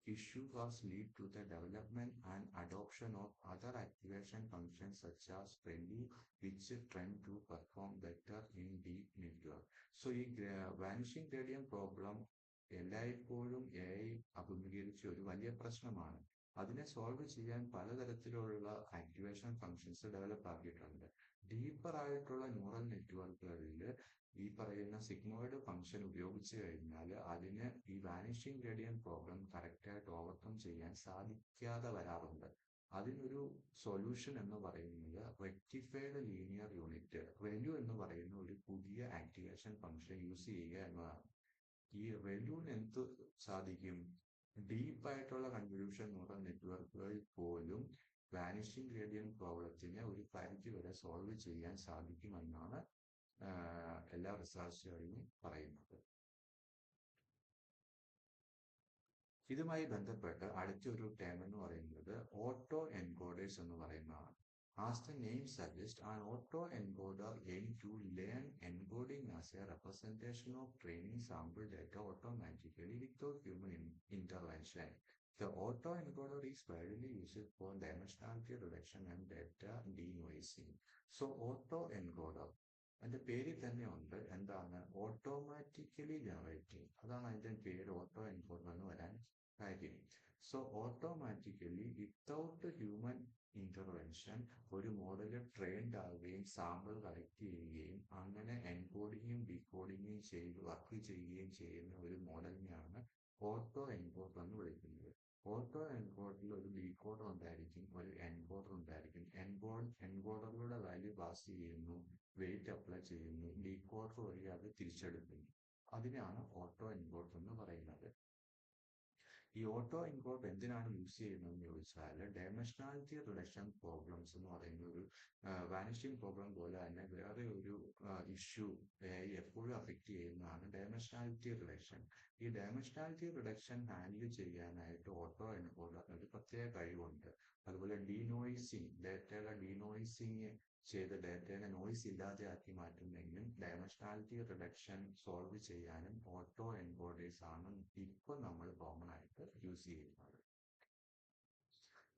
issue was lead to the development and adoption of other activation functions such as prelude, which tend to perform better in deep network. So ഈ വാനിഷിംഗ് ഗ്രേഡിയന്റ് പ്രോബ്ലം എല്ലായ്പ്പോഴും എഐ അഭിമുഖീകരിച്ച ഒരു വലിയ പ്രശ്നമാണ്. അതിനെ സോൾവ് ചെയ്യാൻ പലതരത്തിലുള്ള ആക്ടിവേഷൻ ഫംഗ്ഷൻസ് ഡെവലപ്പ് ആക്കിയിട്ടുണ്ട്. ഡീപ്പർ ആയിട്ടുള്ള ന്യൂറൽ നെറ്റ്വർക്കുകളിൽ ഈ പറയുന്ന സിഗ്മോയിഡ് ഫംഗ്ഷൻ ഉപയോഗിച്ച് കഴിഞ്ഞാൽ അതിന് ഈ വാനിഷിംഗ് ഗ്രേഡിയന്റ് പ്രോബ്ലം കറക്റ്റായിട്ട് ഓവർകം ചെയ്യാൻ സാധിക്കാതെ വരാറുണ്ട്. അതിനൊരു സൊല്യൂഷൻ എന്ന് പറയുന്നത് റെക്ടിഫൈഡ് ലീനിയർ യൂണിറ്റ്. ReLU എന്ന് പറയുന്ന ഒരു പുതിയ ആക്ടിവേഷൻ ഫംഗ്ഷൻ യൂസ് ചെയ്യുക എന്നതാണ്. ഈ ReLUവിന് എന്ത് സാധിക്കും? ഡീപ്പായിട്ടുള്ള കൺവല്യൂഷൻ ന്യൂറൽ നെറ്റ്വർക്കുകളിൽ പോലും വാനിഷിംഗ് ഗ്രേഡിയന്റ് പ്രോബ്ലത്തിനെ ഒരു പരിധി വരെ സോൾവ് ചെയ്യാൻ സാധിക്കുമെന്നാണ് എല്ലാ റിസർച്ചുകളിലും പറയുന്നത്. ഇതുമായി ബന്ധപ്പെട്ട് അടുത്തൊരു ടേം എന്ന് പറയുന്നത് ഓട്ടോ എൻകോഡേഴ്സ് എന്ന് പറയുന്നതാണ്. As the name suggests, an autoencoder aims to learn encoding as a representation of training sample data automatically without human intervention. The autoencoder is widely used for dimensionality reduction and data denoising. So, autoencoder അതിന്റെ പേരിൽ തന്നെ ഉണ്ട് എന്താണ്? Automatically generating. അതാണ് അതിന്റെ പേര് ഓട്ടോ എൻകോഡർ എന്ന് വരാൻ കാര്യം. So automatically without human intervention ഒരു മോഡല് ട്രെയിൻഡ് ആവുകയും സാമ്പിൾ കളക്ട് ചെയ്യുകയും അങ്ങനെ എൻകോഡിങ്ങും ഡീകോഡിങ്ങും ചെയ്ത് വർക്ക് ചെയ്യുകയും ചെയ്യുന്ന ഒരു മോഡലിനെയാണ് ഓട്ടോ എൻകോഡർ എന്ന് വിളിക്കുന്നത്. ഓട്ടോ എൻകോഡറിൽ ഒരു ഡീകോഡർ ഉണ്ടായിരിക്കും, ഒരു എൻകോഡർ ഉണ്ടായിരിക്കും. എൻകോഡറിലൂടെ വാല്യൂ പാസ് ചെയ്യുന്നു, വെയിറ്റ് അപ്ലൈ ചെയ്യുന്നു, ഡീകോഡർ വഴി അത് തിരിച്ചെടുക്കുന്നു. അതിനാണ് ഓട്ടോ എൻകോഡർ എന്ന് പറയുന്നത്. ഈ ഓട്ടോ എൻകോഡർ എന്തിനാണ് യൂസ് ചെയ്യുന്നതെന്ന് ചോദിച്ചാൽ ഡയമെൻഷനാലിറ്റി റിഡക്ഷൻ പ്രോബ്ലംസ് എന്ന് പറയുന്ന ഒരു വാനിഷിംഗ് പ്രോബ്ലം പോലെ തന്നെ വേറെ ഒരു ഇഷ്യൂ എപ്പോഴും അഫക്റ്റ് ചെയ്യുന്നതാണ് ഡയമെൻഷനാലിറ്റി റിഡക്ഷൻ. ഈ ഡയമെൻഷനാലിറ്റി റിഡക്ഷൻ ഹാൻഡിൽ ചെയ്യാനായിട്ട് ഓട്ടോ എൻകോഡറിന് ഒരു പ്രത്യേക കഴിവുണ്ട്. അതുപോലെ ഡീനോയിസിങ്, ഡേറ്റയുടെ ഡീനോയിസിങ് ചെയ്ത് ഡേറ്റയെ നോയിസ് ഇല്ലാതെ ആക്കി മാറ്റുന്നെങ്കിലും ഡയമെൻഷനാലിറ്റി റിഡക്ഷൻ സോൾവ് ചെയ്യാനും ഓട്ടോ എൻകോഡേഴ്സ് ആണ് ഇപ്പോൾ നമ്മൾ കോമൺ ആയിട്ട് യൂസ് ചെയ്യുന്നത്.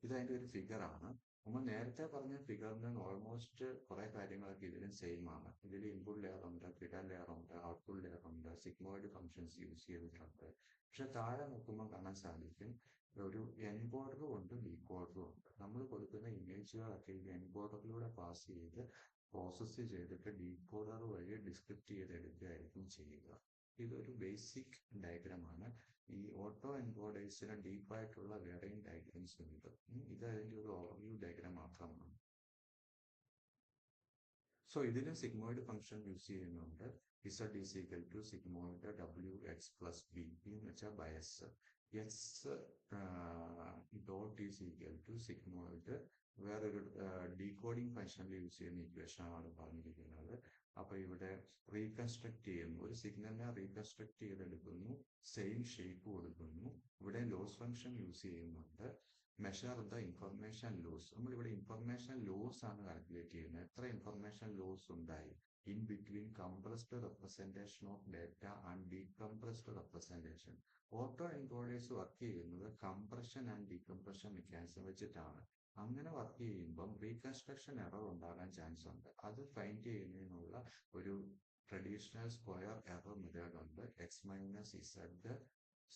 ഇതതിൻ്റെ ഒരു ഫിഗർ ആണ്. നമ്മൾ നേരത്തെ പറഞ്ഞ ഫിഗറിന് ഓൾമോസ്റ്റ് കുറെ കാര്യങ്ങളൊക്കെ ഇതിലും സെയിം ആണ്. ഇതിൽ ഇൻപുട്ട് ലെയർ ഉണ്ട്, ഫിഗർ ലെയർ ഉണ്ട്, ഔട്ട്പുട്ട് ലെയർ ഉണ്ട്, സിഗ്മോയിഡ് ഫംഗ്ഷൻസ് യൂസ് ചെയ്തിട്ടുണ്ട്. പക്ഷെ താഴെ നോക്കുമ്പോൾ കാണാൻ സാധിക്കും ഒരു എൻകോഡറും ഉണ്ട്, ഡീകോഡറും ഉണ്ട്. നമ്മൾ കൊടുക്കുന്ന ഇമേജുകളൊക്കെ ഈ എൻകോഡറിലൂടെ പാസ് ചെയ്ത് പ്രോസസ്സ് ചെയ്തിട്ട് ഡീകോഡർ വഴി ഡിസ്ക്രിപ്റ്റ് ചെയ്തെടുക്കുകയായിരിക്കും ചെയ്യുക. ഇതൊരു ബേസിക് ഡയഗ്രാമാണ്. ഈ ഓട്ടോ എൻകോഡേഴ്സിന് ഡീപ്പായിട്ടുള്ള വേറെയും ഡയഗ്രാംസ് ഉണ്ട്. ഇത് അതിൻ്റെ ഒരു ഓവർവ്യൂ ഡയഗ്രാം മാത്രമാണ്. സോ ഇതിന് സിഗ്മോയിഡ് ഫംഗ്ഷൻ യൂസ് ചെയ്യുന്നുണ്ട്. Z is equal to sigmoid WX plus B എന്ന് വെച്ചാൽ bias. X dot is equal to sigmoid വേറൊരു ഡീകോഡിംഗ് ഫംഗ്ഷനിൽ യൂസ് ചെയ്യുന്ന ഇക്വേഷൻ ആണ് പറഞ്ഞിരിക്കുന്നത്. അപ്പൊ ഇവിടെ റീകൺസ്ട്രക്ട് ചെയ്യുന്നു, ഒരു സിഗ്നലിനെ റീകൺസ്ട്രക്ട് ചെയ്തെടുക്കുന്നു, സെയിം ഷേപ്പ് കൊടുക്കുന്നു. ഇവിടെ ലോസ് ഫംഗ്ഷൻ യൂസ് ചെയ്യുന്നുണ്ട്. Measure the information loss. നമ്മളിവിടെ ഇൻഫർമേഷൻ ലോസ് ആണ് കാൽക്കുലേറ്റ് ചെയ്യുന്നത്. എത്ര ഇൻഫർമേഷൻ ലോസ് ഉണ്ടായി in between compressed representation of data and decompressed representation. Auto encoders work ചെയ്യുന്നത് കംപ്രഷൻ ആൻഡ് ഡീകംപ്രഷൻ മെക്കാനിസം വെച്ചിട്ടാണ്. അങ്ങനെ വർക്ക് ചെയ്യുമ്പം റീകൺസ്ട്രക്ഷൻ എറർ ഉണ്ടാകാൻ ചാൻസ് ഉണ്ട്. അത് ഫൈൻഡ് ചെയ്യുന്നതിനുള്ള ഒരു ട്രഡീഷണൽ സ്ക്വയർ എറർ മെത്തേഡ് ഉണ്ട്, X-Z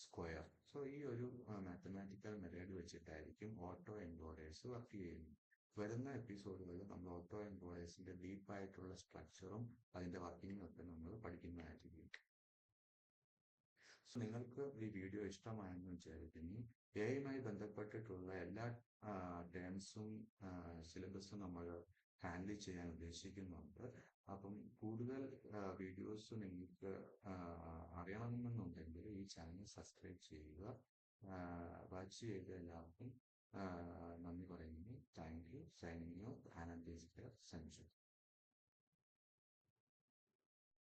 സ്ക്വയർ. സോ ഈ ഒരു മാത്തമാറ്റിക്കൽ മെത്തേഡ് വെച്ചിട്ടായിരിക്കും ഓട്ടോ എൻകോഡേഴ്സ് വർക്ക് ചെയ്യുന്നത്. വരുന്ന എപ്പിസോഡുകളിൽ നമ്മൾ ഓട്ടോ എൻകോഡേഴ്സിന്റെ ഡീപ്പായിട്ടുള്ള സ്ട്രക്ചറും അതിന്റെ വർക്കിംഗും ഒക്കെ നമ്മൾ പഠിക്കുന്നതായിരിക്കും. സോ നിങ്ങൾക്ക് ഈ വീഡിയോ ഇഷ്ടമായെന്ന് വിചാരിക്കുന്നു. AI ബന്ധപ്പെട്ടിട്ടുള്ള എല്ലാ ടേംസും സിലബസും നമ്മൾ ഹാൻഡിൽ ചെയ്യാൻ ഉദ്ദേശിക്കുന്നുണ്ട്. അപ്പം കൂടുതൽ വീഡിയോസ് നിങ്ങൾക്ക് അറിയണമെന്നുണ്ടെങ്കിൽ ഈ ചാനൽ സബ്സ്ക്രൈബ് ചെയ്യുക. വാച്ച് ചെയ്ത എല്ലാവർക്കും നന്ദി പറയുന്നു. Thank you. Signing out. Anand Sanju.